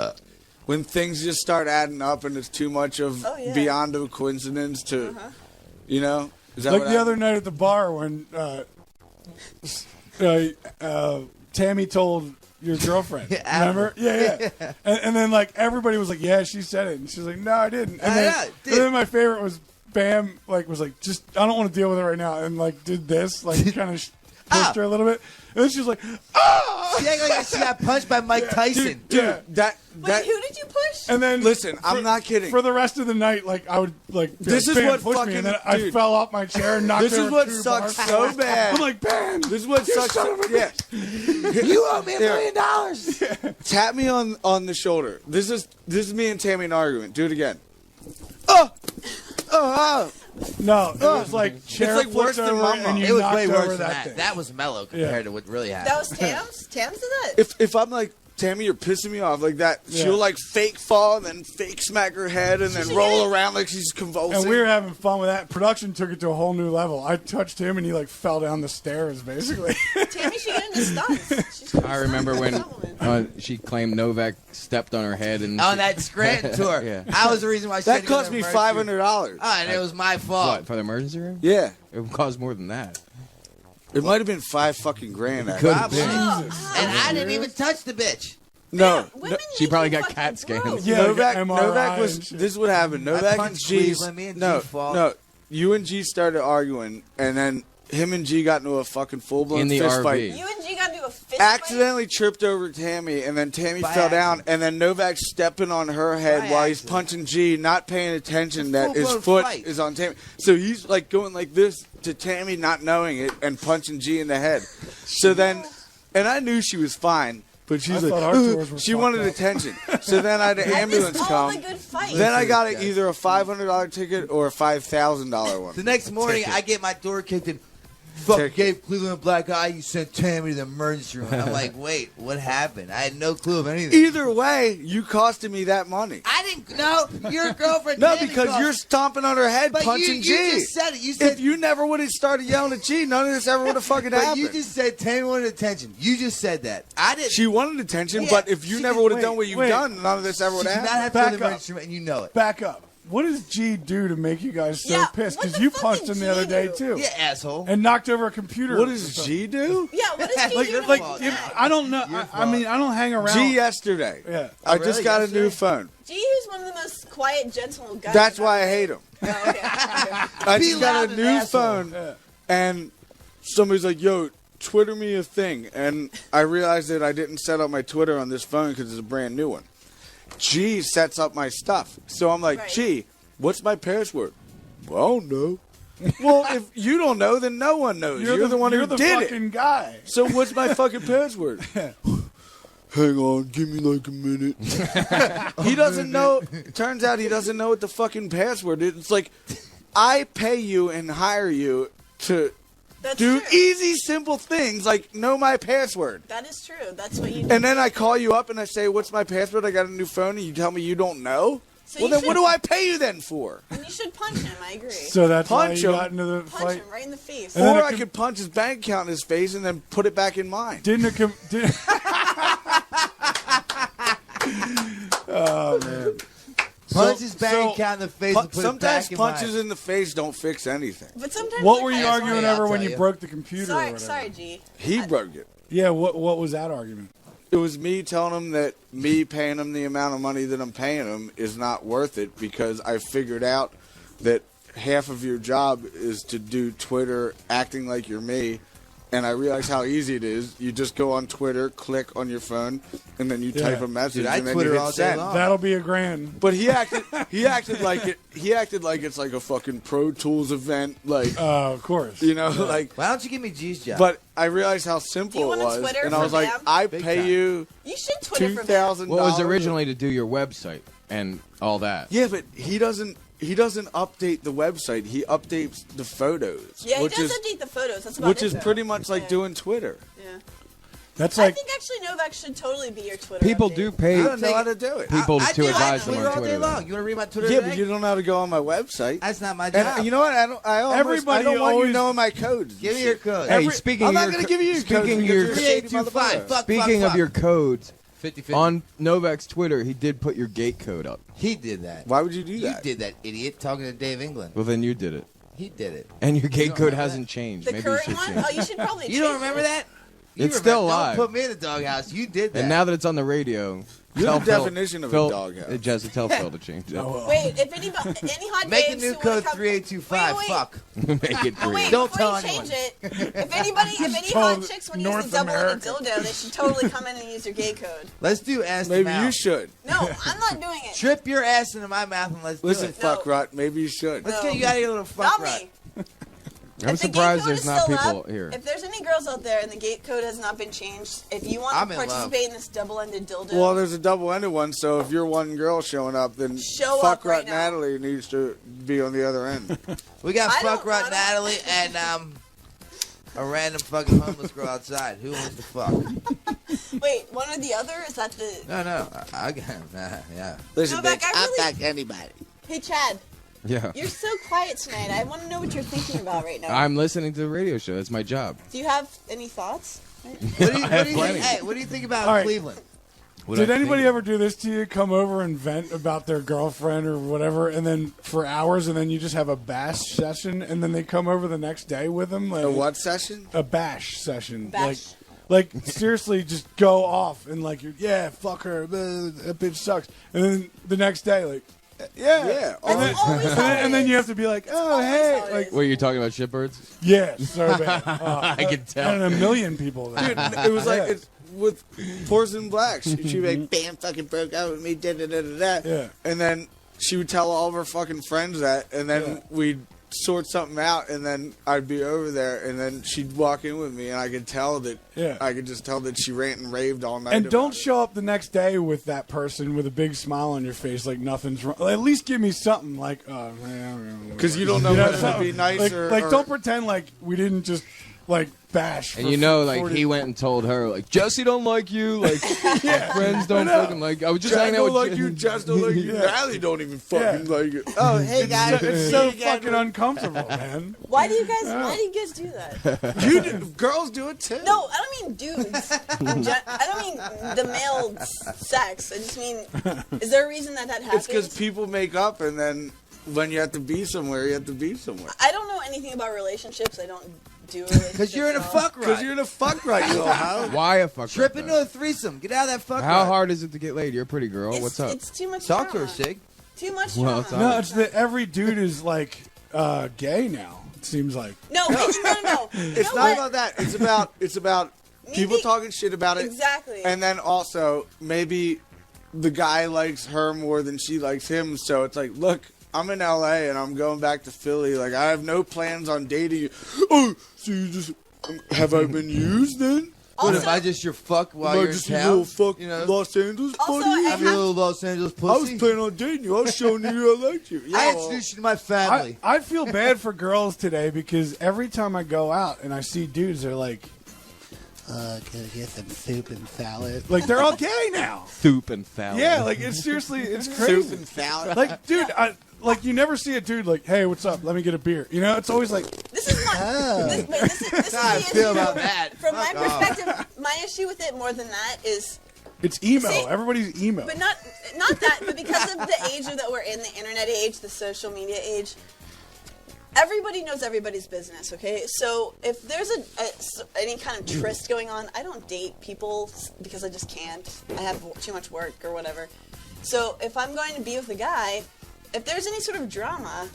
when things just start adding up and it's too much of Oh, yeah. beyond a coincidence to, you know. Is that like what the other night at the bar when Tammy told your girlfriend. Yeah, Remember? Yeah. And then like everybody was like, "Yeah, she said it," and she's like, "No, I didn't." And I then, know, and then my favorite was Bam. Like was like, "Just I don't want to deal with it right now," and like did this, like kind of pushed her a little bit, and then she was like, "Ah!" She acted like she got punched by Mike Tyson. Dude, Yeah. that Wait, who did you push? And then listen, I'm not kidding. For the rest of the night, like I would like be This like, is "Bam, what push fucking- me," and then I dude. fell off my chair and knocked This is over what 2 sucks bars. so bad. I'm like, "Bam, This is what you sucks. son of a Yeah. You owe me $1 million. Tap me on the shoulder. This is me and Tammy in an argument. Do it again. No, it was like chair like worse flipped than over Mama. and you It was knocked way over worse than that that. thing. That was mellow compared to what really happened. That was Tams? Tams did that? If I'm like, Tammy, you're pissing me off like that, Yeah. she'll like fake fall and then fake smack her head and then roll around like she's convulsing. And we were having fun with that. Production took it to a whole new level. I touched him and he like fell down the stairs, basically. Tammy should get into stunts. She's I remember when she claimed Novak stepped on her head and On that Scranton tour. Yeah. I was the reason why she had that to go to cost me emergency. $500. Oh, and it was my fault. what for the emergency room? Yeah, It would cost more than that. it might have been $5 fucking grand. Could actually. have been. And I didn't even touch the bitch. No, Women She make probably you got fucking CAT scans. gross. Yeah, Novak, like MRI Novak was. and shit. This is what happened. Novak and punched G. Cleveland, me and G No, fought. no. You and G started arguing, and then him and G got into a fucking full blown In the fist RV. fight. You and G got into a fist Accidentally tripped over Tammy, and then Tammy By fell down, accident. and then Novak stepping on her head By while he's accident. punching G, not paying attention that his full-blown foot fight. is on Tammy. So he's like going like this to Tammy, not knowing it, and punching G in the head. So then, and I knew she was fine. But she's I like, thought our tours were she fucked wanted up. attention. So then I had an I ambulance missed all come. the good fights. Then I got either a $500 ticket or a $5,000 one. The next morning, I get my door kicked in. Fuck, gave Cleveland a black eye. You sent Tammy to the emergency room. I'm like, wait, what happened? I had no clue of anything. Either way, you costed me that money. I didn't know. Your girlfriend. No, Tammy because you're stomping on her head, But punching G. you just said it. You said if you never would have started yelling at G, none of this ever would have fucking But happened. you just said Tammy wanted attention. You just said that. I didn't. She wanted attention, Yeah, but if you she never did- would have done what you've wait. done, none of this ever would She have did not happened. have to go to Back the up. emergency room, and you know it. Back up. What does G do to make you guys so Yeah, pissed? what Because the you fuck punched did him the G other day do? too, Yeah, asshole. and knocked over a computer. What does G do? Yeah, what does G Like- do? to Like, make if, that? I don't know. Your I mean, I don't hang around. G yesterday. Yeah. I really? just got a new Yesterday? phone. G is one of the most quiet, gentle guys. That's I've why I ever hate him. met. Oh, okay. I Be just got loud a and new asshole. phone, Yeah. and somebody's like, "Yo, Twitter me a thing," and I realized that I didn't set up my Twitter on this phone because it's a brand new one. G sets up my stuff, so I'm like, Right. "G, what's my password?" Well, I don't know. Well, if you don't know, then no one knows. You're the one who the did fucking it. guy. So what's my fucking password? Hang on, give me like a minute. He doesn't know. Turns out he doesn't know what the fucking password is. It's like, I pay you and hire you to That's do true. easy, simple things like know my password. That is true. That's what you do. And then I call you up and I say, what's my password? I got a new phone, and you tell me you don't know? So Well, you then what should- do I pay you then for? And you should punch him. I agree. So that's why Punch you him. got into the punch fight. him right in the face. And then Or it I com- could punch his bank account in his face and then put it back in mine. Didn't it come? Oh man. Punch his bank so- account in the face and put it Sometimes back in punches mine. in the face don't fix anything. But sometimes. What like, were you I'm arguing sorry. I'll over when tell you you. broke the computer? or Sorry, whatever? sorry, G. He broke it. Yeah. What was that argument? It was me telling him that me paying him the amount of money that I'm paying him is not worth it because I figured out that half of your job is to do Twitter acting like you're me. And I realized how easy it is. You just go on Twitter, click on your phone, and then you type Yeah. a message, Dude, I and then Twitter you hit all day send. long. That'll be $1,000. But he acted like it. He acted like it's like a fucking Pro Tools event, like Of course. you know, like. Why don't you give me G's job? But I realized how Do simple you it want a was, Twitter and I for was like, Bam? I Big pay time. you You should Twitter for Bam. $2,000. Well, it was originally to do your website and all that. Yeah, but he doesn't update the website. He updates the photos. Yeah, he which does is update the photos. That's about which it, is though. pretty much like Yeah. doing Twitter. Yeah. That's I like think actually Novak should totally be your Twitter. People update. do pay I don't know how to do it. people I to do. advise I them Twitter on all day Twitter. long. You want to read my Twitter? Yeah, today? but you don't know how to go on my website. That's not my job. And you know what? I Everybody don't want you always- knowing my codes. Give me your code. Hey, speaking I'm of not your going to co- give you your speaking codes. your- because you're a shady 3825. motherfucker. Fuck. Speaking of your codes, 50-50. on Novak's Twitter, he did put your gate code up. He did that. Why would you do You that? did that, idiot. Talking to Dave England. Well, then you did it. He did it. And your You gate don't code remember hasn't changed. The Maybe you current should one? change Oh, it. you should probably. You don't change remember it. that? You It's remember- still alive. Don't put me in the doghouse. You did that. And now that it's on the radio, You're tell the Phil- definition of a Phil- doghouse. Jesse, tell Phil to change it. Wait, if anybody, any hot make a babes new who code wanna come- 3825. Wait, Fuck. Make it But free. wait, Don't before tell you change anyone. it, if any told hot chicks want to use North the double-ended America. dildo, they should totally come in and use your gay code. Let's do ass to Maybe mouth. you should. No, I'm not doing it. Trip your ass into my mouth and let's Listen, do it. fuck No. rut. Maybe you should. Let's No. get you out of here, little fuck Not rut. me. I'm If the gate surprised code there's is not still people up, here. If there's any girls out there and the gate code has not been changed, if you want I'm to in love. participate in this double-ended dildo, Well, there's a double-ended one, so if you're one girl showing up, then Show fuck up right Rut now. Natalie needs to be on the other end. We got I fuck don't- rut I don't- Natalie and a random fucking homeless girl outside. Who wants to fuck? wait, one or the other? Is that the? No. I got yeah. Listen, Novak, bitch, I I'll really- fuck anybody. Hey, Chad, Yeah. you're so quiet tonight. I want to know what you're thinking about right now. I'm listening to the radio show. It's my job. Do you have any thoughts? What do you plenty. think? Hey, what do you think about All right. Cleveland? What Did I anybody think- ever do this to you? Come over and vent about their girlfriend or whatever, and then for hours, and then you just have a bash session, and then they come over the next day with them? Like, A what session? A bash session. Bash. Like seriously, just go off and like, yeah, fuck her, that bitch sucks, and then the next day, like, yeah, Yeah. and then, always and, how then, it and then is. you have to be like, oh always hey, how it like, is. What, you're talking about shitbirds? yeah, so bad. I can tell. And a million people. There. Dude, it was like Yeah. it's with Porcelain Black. She'd be like, "Bam, fucking broke out with me." Da da da da da. Yeah. And then she would tell all of her fucking friends that, and then Yeah. we'd sort something out, and then I'd be over there, and then she'd walk in with me, and I could tell that. Yeah. I could just tell that she ranted and raved all night. And about don't it. show up the next day with that person with a big smile on your face, like nothing's wrong. At least give me something, like, oh man, Because you don't know You know, whether to something. be nice like, or don't pretend like we didn't just like bash. And for you know, like 40 he went and told her, like Jesse don't like you, like my friends don't fucking like. I was just Jess hanging out don't with like you, Jess don't like you. Natalie don't even fucking like you. Oh, hey guys, It's so fucking uncomfortable, man. Why do you guys do that? You do, girls do it too. No, I don't mean dudes. I don't mean the male sex. I just mean, is there a reason that happens? It's because people make up, and then when you have to be somewhere, you have to be somewhere. I don't know anything about relationships. I don't do relationships. Because you're in a fuck rut. Because you're in a fuck right, you know how? Why a fuck? Trip like into a threesome. Get out of that fuck How rut. hard is it to get laid? You're a pretty girl. What's up? It's too much Talk to drama. her, Sig. Too much Well, drama. No, it's that every dude is like gay now. It seems like. No. It's not about that. It's about people talking shit about it. Exactly. And then also, maybe the guy likes her more than she likes him, so it's like, look, I'm in LA and I'm going back to Philly. Like, I have no plans on dating you. Oh, so you just... Have I been used then? What if I just your fuck while you're in just town? a little fuck You know? Los Angeles Also, buddy? Have your little Los Angeles pussy? I was planning on dating you. I was showing you I liked you. I introduced you to my family. I feel bad for girls today because every time I go out and I see dudes, they're like, "Can I get some soup and salad?" Like they're all gay now. Soup and salad. Yeah, like it's seriously, it's crazy. Soup and salad. Like, dude, like you never see a dude like, "Hey, what's up? Let me get a beer." You know, it's always like, This is my. This is How I the feel issue. about that. From my Fuck off. perspective, my issue with it more than that is, it's emo. See, Everybody's emo. but not that, but because of the age that we're in, the internet age, the social media age. Everybody knows everybody's business, okay? So if there's any kind of tryst going on, I don't date people because I just can't. I have too much work or whatever. So if I'm going to be with a guy, if there's any sort of drama,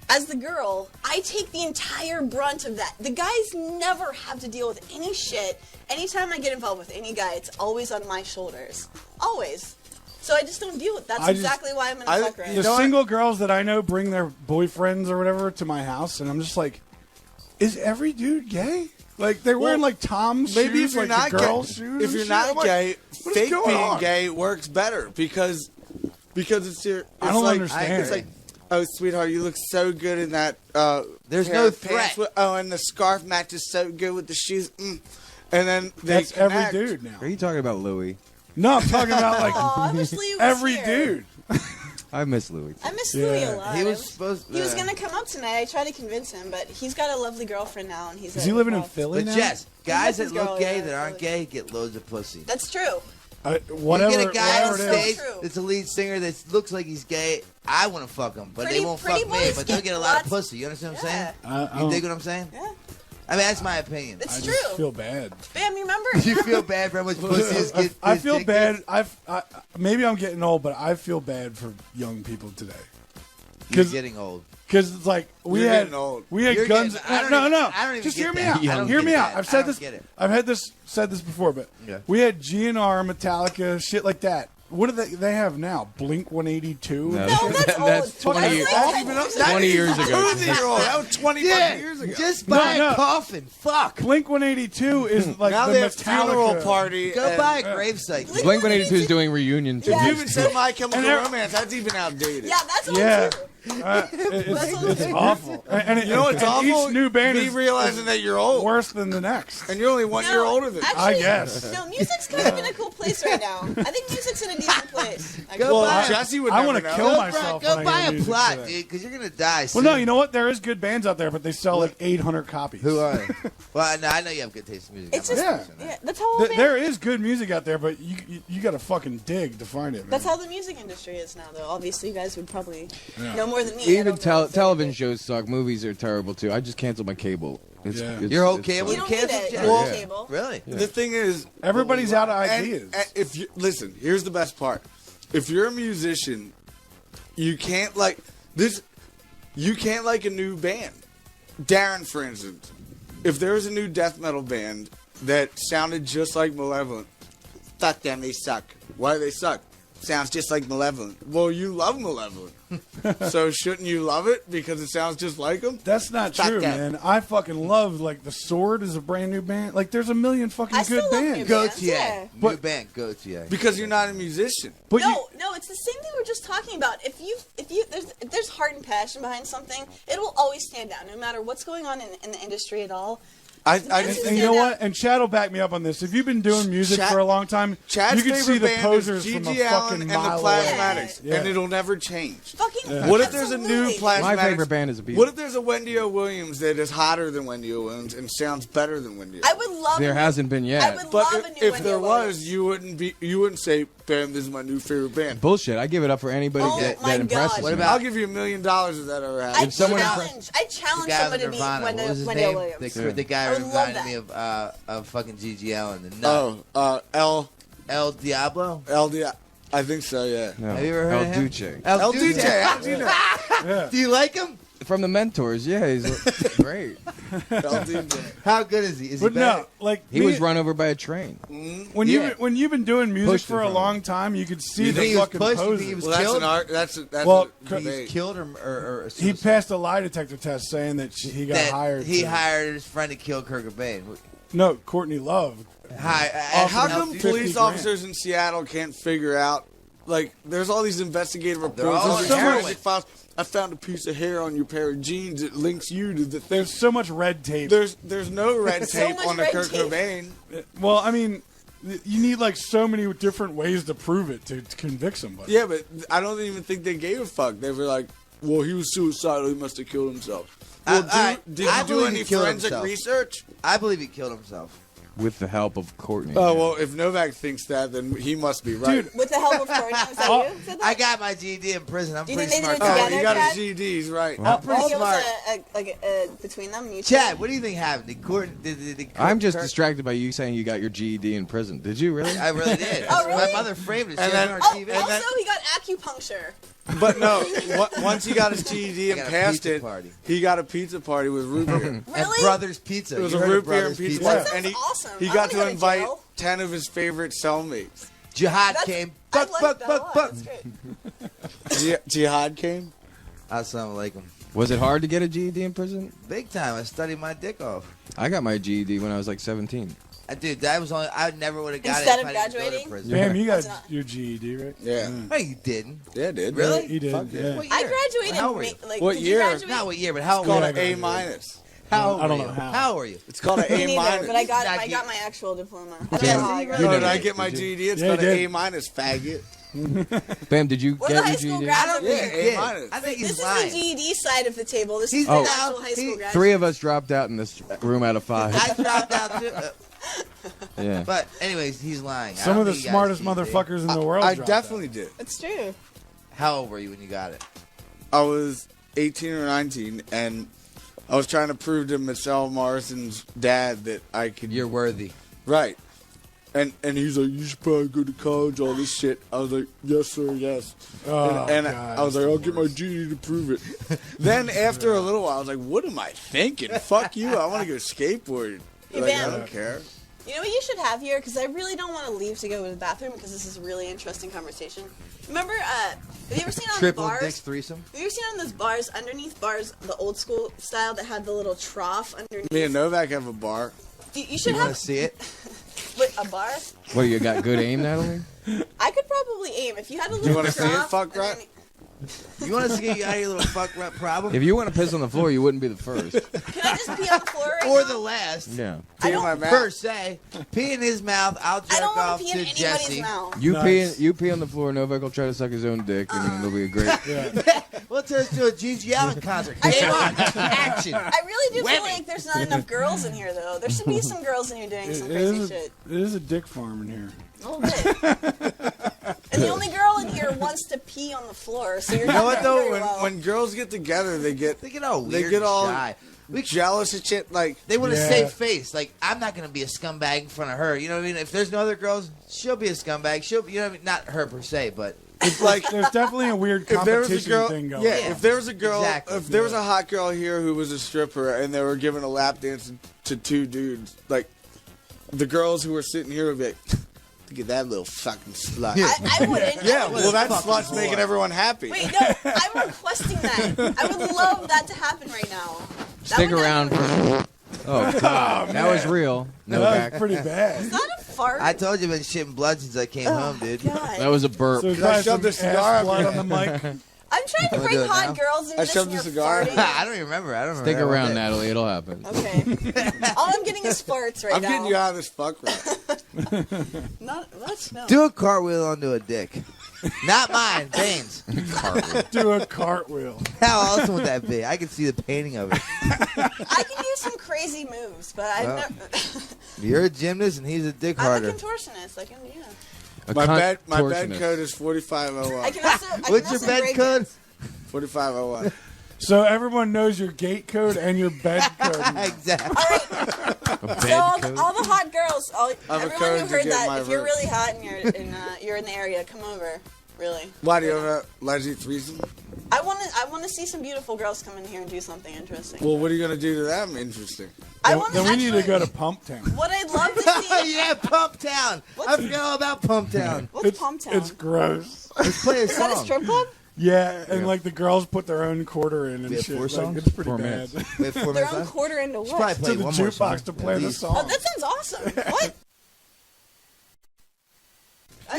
as the girl, I take the entire brunt of that. The guys never have to deal with any shit. Anytime I get involved with any guy, it's always on my shoulders. Always. So I just don't deal with that. That's exactly why I'm in a fuck right. The single girls that I know bring their boyfriends or whatever to my house, and I'm just like, is every dude gay? Like they're wearing like Tom's maybe shoes, if you're like not the girls' gay, shoes. if and you're shit. not I'm like, gay, what is fake going being on? gay works better because it's your. It's I don't like, understand. It's like, oh, sweetheart, you look so good in that. There's pair no of pants threat. with- oh, and the scarf matches so good with the shoes. And then they That's every connect. dude now. Are you talking about Louis? No, I'm talking about like Aw, I wish Louis was every here. dude. I miss Louis. I miss Louis Yeah. a lot. He was supposed. He was gonna come up tonight. I tried to convince him, but he's got a lovely girlfriend now, and he's. Is he living in Philly But now? Jess, guys He met that this look girl, gay yeah, that aren't Philly. gay get loads of pussy. That's true. Whatever. You get a guy on whatever it is. stage True. that's a lead singer that looks like he's gay. I want to fuck him, but Pretty- they won't pretty fuck me. boys But they'll get get a lot of lots- pussy. You understand what I'm saying? Yeah. You dig what I'm saying? Yeah. I mean, that's my opinion. It's I true. just feel bad. Bam, you remember? You feel bad for how much pussy is get. I is feel dick bad. gets? I maybe I'm getting old, but I feel bad for young people today. You're getting old. Because it's like we You're had getting old. You're guns. getting- I don't no, even- no. I don't even Just get hear me that. out. I don't Hear get me out. that. I've I said don't this. get it. I've said this before, but Yeah. we had GNR, Metallica, shit like that. What do they have now? Blink 182. No, No, that's that's old. 20 years. That's like 20 years ago. 2-year-old. That was 20 Yeah, years ago. just buy No. a coffin. Fuck. Blink 182 is like Now the they have Metallica funeral party. Go and- buy a gravesite. Blink 182 is doing reunion Yeah. You even said My Chemical And they're- Romance. That's even outdated. Yeah, that's old Yeah. too. It's awful. And You know what's and awful? Each new band Me is realizing that you're old. worse than the next. And you're only 1 year older than me. Actually, I guess. No, music's kind of in a cool place right now. I think music's in a decent place. Go Well, buy. Jesse would I never wanna know. kill Go, myself go when I buy hear a music plot, today. dude, because you're gonna die. Well, Soon. no, you know what? There is good bands out there, but they sell like 800 copies. Who are they? Well, no, I know you have good taste in music. It's I'm just, not Yeah. saying that. yeah, that's how old There is good music out there, but you got to fucking dig to find it. Man. That's how the music industry is now, though. Obviously, you guys would probably Yeah. know more than me. I Even don't know. television shows suck. Movies are terrible too. I just canceled my cable. Yeah. Your whole it's cable You don't canceled? need it. Yeah. You don't Well, need cable. Really? The thing is, Everybody's out of and- ideas. and if you listen, here's the best part. If you're a musician, you can't like this. You can't like a new band. Darren, for instance, if there was a new death metal band that sounded just like Malevolent, fuck them, they suck. Why do they suck? Sounds just like Malevolent. Well, you love Malevolent, so shouldn't you love it because it sounds just like them? That's not Fuck true, that. man. I fucking love like the Sword is a brand new band. Like there's a million fucking I good still love new bands. bands. Gautier. Yeah. New But- band, Gautier. Because you're not a musician. But No, it's the same thing we were just talking about. If there's heart and passion behind something, it will always stand out, no matter what's going on in the industry at all. I just And you know what? And Chad will back me up on this. If you've been doing music Chad- for a long time, Chad's you can see favorite the band posers is from a G.G. Allen fucking and the mile away. Plasmatics, Yeah. and it'll never change. Fucking What if there's a new absolutely. Plasmatics? My favorite band is a Beatles. What if there's a Wendy O. Williams that is hotter than Wendy O. Williams and sounds better than Wendy O. I would love. There a new- hasn't been yet. I would But love a new if Wendy there Williams. was, you wouldn't say, "Bam, this is my new favorite band." Bullshit. I give it up for anybody Oh that, my that impresses God. What me. about- I'll give you $1 million if that ever I happens. someone- challenge The someone guy to with be Nirvana. What was his Wendy name? Williams. The guy I would love reminded that. me of fucking G.G. Allen. The nut. El Diablo. I think so. Yeah. No. Have you ever heard El of him? Duce. El DJ. Duce. How'd you know? Do you like him? From the Mentors, yeah, he's great. LDJ. How good is he? Is But he better? no, like He was run over by a train. when you've been doing music Pushed for in a front of long time, you could see You the think he was fucking pushed? You poses. think he was Well, that's killed? an art. That's He well, was debate. killed or He passed a lie detector test saying that he got that hired. He to- hired his friend to kill Kurt Cobain. No, Courtney Love. How Offered come him 50 police grand. officers in Seattle can't figure out? Like, there's all these investigative They're all reports. on There's heroin. forensic files. I found a piece of hair on your pair of jeans that links you to the thing. There's so much red tape. There's no red So tape much on the red Kurt tape. Cobain. Well, I mean, you need like so many different ways to prove it to convict somebody. Yeah, but I don't even think they gave a fuck. They were like, well, he was suicidal. He must have killed himself. Well, did I you do believe any he killed forensic himself. research? I believe he killed himself. With the help of Courtney. Oh, well, if Novak thinks that, then he must be right. Dude, With the help of Courtney, is that you? Said that? I got my GED in prison. I'm Do you pretty think they smart. did it Oh, together? you got Chad? his GEDs, right. I'm pretty Give smart. us a between them. Mutually? Chad, what do you think happened? Did Courtney? Did I'm just Kurt- distracted by you saying you got your GED in prison. Did you really? I really did. Oh, really? My mother framed it. And She had then- it on TV. Also, he got acupuncture. But no, once he got his GED and got a passed pizza it, party. he got a pizza party with root beer. And Really? Brothers Pizza. It was You a heard of root beer and Brothers pizza, That and he sounds awesome. he I got wanna to go to invite jail. 10 of his favorite cellmates. Jihad That's- came. I Buck, like buck, that a buck, lot. buck. That's great. Jihad came. Assalamu alaikum. Was it hard to get a GED in prison? Big time. I studied my dick off. I got my GED when I was like 17. Dude, that was only. I never would have got Instead it of if I didn't go graduating? to prison. Damn, you got That's not- your GED, right? Yeah. No, you didn't. Yeah, it did. Really? He did. Fuck Yeah. What I year? graduated. How old were you? Like, What did year? You graduate? Not what year, but how old It's called were an you? A minus. How old I don't were know you? how. How old were you? It's called an Me A neither, minus. but I got Not I you. got my actual diploma. I Okay. don't know how I got No, it. did I get my GED? It's Yeah, called you an did. A minus, faggot. Bam, did you We're the get high your school GED? grads. I don't Yeah, think A he did. minus. I think This he's is lying. the GED side of the table. This He's is the oh, actual high school graduate. 3 of us dropped out in this room out of 5. I dropped out too. Yeah. But anyways, he's lying. I Some don't of the think he got smartest his GED. motherfuckers in the world. I dropped definitely did. It's true. How old were you when you got it? I was 18 or 19, and I was trying to prove to Michelle Morrison's dad that I could. You're worthy. Right. And he's like, you should probably go to college, all this shit. I was like, yes, sir, yes. Oh, and God, I was like, that's I'll the get my worst. GED to prove it. Then after a little while, I was like, what am I thinking? Fuck you. I want to go skateboard. Hey, Like, I Bam. don't care. You know what you should have here? Because I really don't want to leave to go to the bathroom because this is a really interesting conversation. Remember, have you ever seen on Triple the bars? dicks threesome. Have you ever seen on those bars, underneath bars, the old school style that had the little trough underneath? Me and Novak have a bar. You should You want have to see it? wait, a bar. What, you got good aim, Natalie? I could probably aim if you had a little. Do you want to see it, trough fuck rat? underneath- You want us to get you out of your little fuck rep problem? If you want to piss on the floor, you wouldn't be the first. Can I just pee on the floor right Or now? the last. Yeah. I Pee in don't- my Per mouth. se. Pee in his mouth. I'll I jerk don't want off to pee to in anybody's Jesse. mouth. You pee on the floor, Novak will try to suck his own dick, and it'll be a great... We'll turn this to a G.G. Allen concert. Game on. Action. I really do feel Women. like there's not enough girls in here, though. There should be some girls in here doing some It crazy is, shit. it is a dick farm in here. A little bit. And the only girl in here wants to pee on the floor, so you're You know what, doing though? very When, well. when girls get together, they get all they weird get and all shy. jealous and shit. Like, They want to Yeah. save face. Like, I'm not going to be a scumbag in front of her. You know what I mean? If there's no other girls, she'll be a scumbag. She'll be, you know what I mean? Not her per se, but it's like There's definitely a weird if there was competition a girl, thing going yeah, on. if there was a girl, Exactly. if there was a hot girl here who was a stripper and they were giving a lap dance to 2 dudes, like the girls who were sitting here would be like, look at that little fucking slut. I wouldn't. Yeah, I would- well, that slut's making everyone happy. Wait, no, I'm requesting that. I would love that to happen right now. That Stick would around for... Oh, God. That was real. That Novak. was pretty bad. Is that a fart? I told you I've been shitting blood since I came home, dude. God. That was a burp. So Can I guys, shove some this ass cigar up blood your- on the mic. I'm trying to Wanna bring do it hot now? girls and I just shoved a you're cigar. farting. I don't even remember. I don't remember. Stick that one around, bit. Natalie. It'll happen. Okay. All I'm getting is farts right I'm now. getting you out of this fuck rut. Not what? No. Do a cartwheel onto a dick. Not mine, Bane's. Do a cartwheel. How awesome would that be? I can see the painting of it. I can use some crazy moves, but I've Well, never. You're a gymnast and he's a dick I'm a harder. contortionist. I can, yeah. My bed contortionist. code is 4501. I can also. What's your bed code? 4501. So everyone knows your gate code and your bed code. Exactly. So all the hot girls, a everyone code who to heard get that, my if you're room. really hot and you're in the area, come over. Really. Why do you have a Leslie threesome? I want to see some beautiful girls come in here and do something interesting. Well, what are you going to do to them? Interesting. Then we need to go to Pump Town. What I'd love to see. Yeah, Pump Town. I forgot all about Pump Town. What's Pump Town? It's gross. Let's play a Is that a song. strip club? Yeah, and like the girls put their own quarter in and We have shit. 4 Like, songs? it's pretty 4 bad. minutes. We have 4 Their minutes own left? quarter into Should probably what? play To the one more jukebox song, to play at the least. song. Oh, that sounds awesome. What?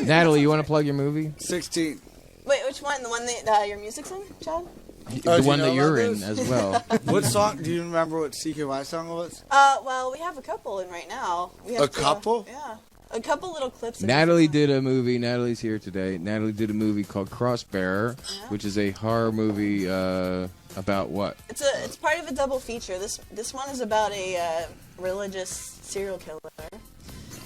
Natalie, you want to plug your movie? 16. Wait, which one? The one that your music's in, Chad? Oh, The do one you that know you're about in this? as well. What song? Do you remember what CKY song it was? Well, we have a couple in right now. We have A couple? Yeah. A couple little clips. of Natalie different did a movie. Natalie's here today. Natalie did a movie called Crossbearer, which is a horror movie about what? It's part of a double feature. This one is about a religious serial killer.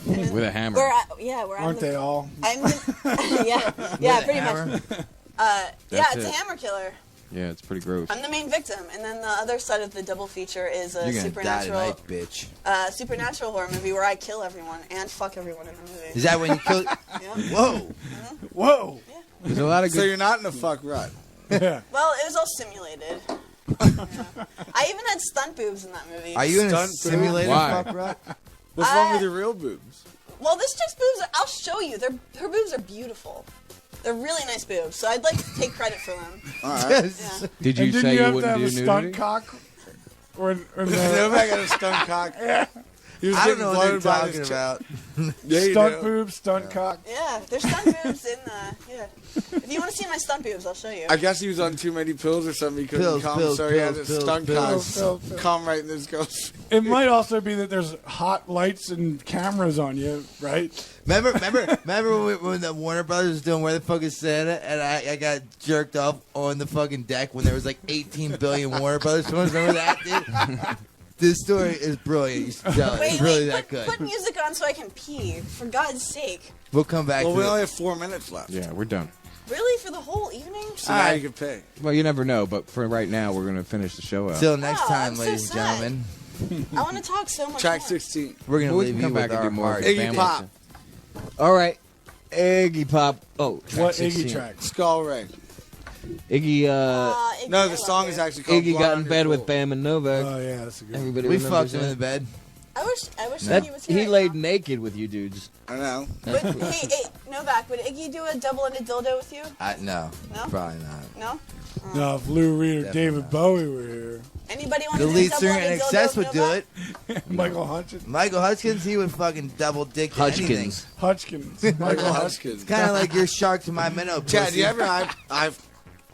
With a hammer. Where Aren't they all? yeah, pretty much. Yeah, That's it's a it. hammer killer. Yeah, it's pretty gross. I'm the main victim, and then the other side of the double feature is a You're gonna die supernatural, tonight, bitch. supernatural horror movie where I kill everyone and fuck everyone in the movie. Is that when you kill? Yeah. Whoa. Whoa. There's a lot of So good. you're not in a fuck rut. Yeah. Well, it was all simulated. Yeah. I even had stunt boobs in that movie. Are you in a Stunt simulated Why? fuck rut? What's wrong with your real boobs? Well, this chick's boobs, I'll show you. Her boobs are beautiful. They're really nice boobs, so I'd like to take credit for them. All right. Yeah. Did you And didn't say you you have to wouldn't have do a stunt nudity? cock? Or Nobody got a stunt cock. He was I don't getting know what they're blown by talking this chick. about. Yeah, you stunt do. boobs, stunt cock. Yeah, there's stunt boobs in the. Yeah. If you want to see my stunt boobs, I'll show you. I guess he was on too many pills or something. He couldn't Pills, come, pills, so he had pills, his stunt pills, cock pills. come right in this girl's. It might also be that there's hot lights and cameras on you, right? Remember when the Warner Brothers was doing Where the Fuck is Santa, and I got jerked off on the fucking deck when there was like 18 billion Warner Brothers films. Remember that, dude? This story is brilliant. You should tell it. It's really that good. Put music on so I can pee. For God's sake. We'll come back Well, to we it. only have 4 minutes left. Yeah, we're done. Really? For the whole evening? So now you can pay. Well, you never know, but for right now, we're going to finish the show out. Till next Oh, time, I'm so ladies and sad. gentlemen. I want to talk so much Track more. 16. We're going to We leave can you come with back and our do more. heart. Iggy Bam Pop. All right. Iggy Pop. Oh, track What 16. Iggy track? Skull Ray. Iggy, Iggy, No, I the love song you. is actually called Iggy Blonde got on in Your bed with Fool. Bam and Novak. Oh yeah, that's a good. Everybody We remembers fucked him in the that. bed. I wish That- Iggy was here. he right laid now. naked with you dudes. I know. But, hey, Novak, would Iggy do a double-ended dildo with you? No, No? probably not. No? No, if Lou Reed or Definitely David not. Bowie were here, Anybody want The to do a lead singer in double-ended dildo Excess with would do Novak? it. Michael Hutchins. Michael Hutchins, he would fucking double dick to anything. Hutchkins. Hutchins. Michael Huskins. Kind of like your shark to my minnow. Chad, pussy. do you ever have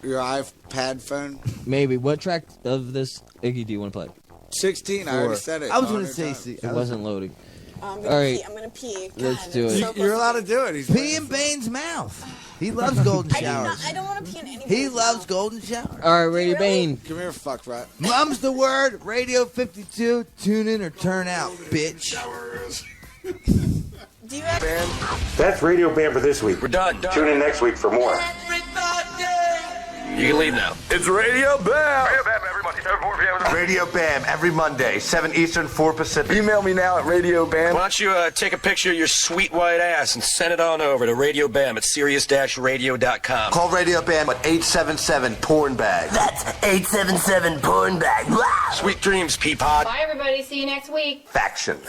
your iPad phone? Maybe. What track of this Iggy do you want to play? 16. I already said it. I was going 100 to say, times. see, It wasn't loading. I'm All gonna right. pee. I'm gonna pee. Let's God, do I'm it. so close You're allowed to to do it. He's pee in Bane's mouth. He loves golden I do showers. not. I don't want to pee in anything. He loves golden showers. All right, Radio really? Bane. Come here, fuck rat. Mum's the word. Radio 52. Tune in or turn out, bitch. Do you have? That's Radio Bam for this week. We're done. Tune in next week for more. You can leave now. It's Radio Bam. Radio Bam every Monday, 7 4 p.m. Radio Bam every Monday, 7 Eastern, 4 Pacific. Email me now at Radio Bam. Why don't you take a picture of your sweet white ass and send it on over to Radio Bam at Sirius-Radio.com. Call Radio Bam at 877 Porn Bag. That's 877 Porn Bag. Sweet dreams, Peapod. Bye, everybody. See you next week. Faction.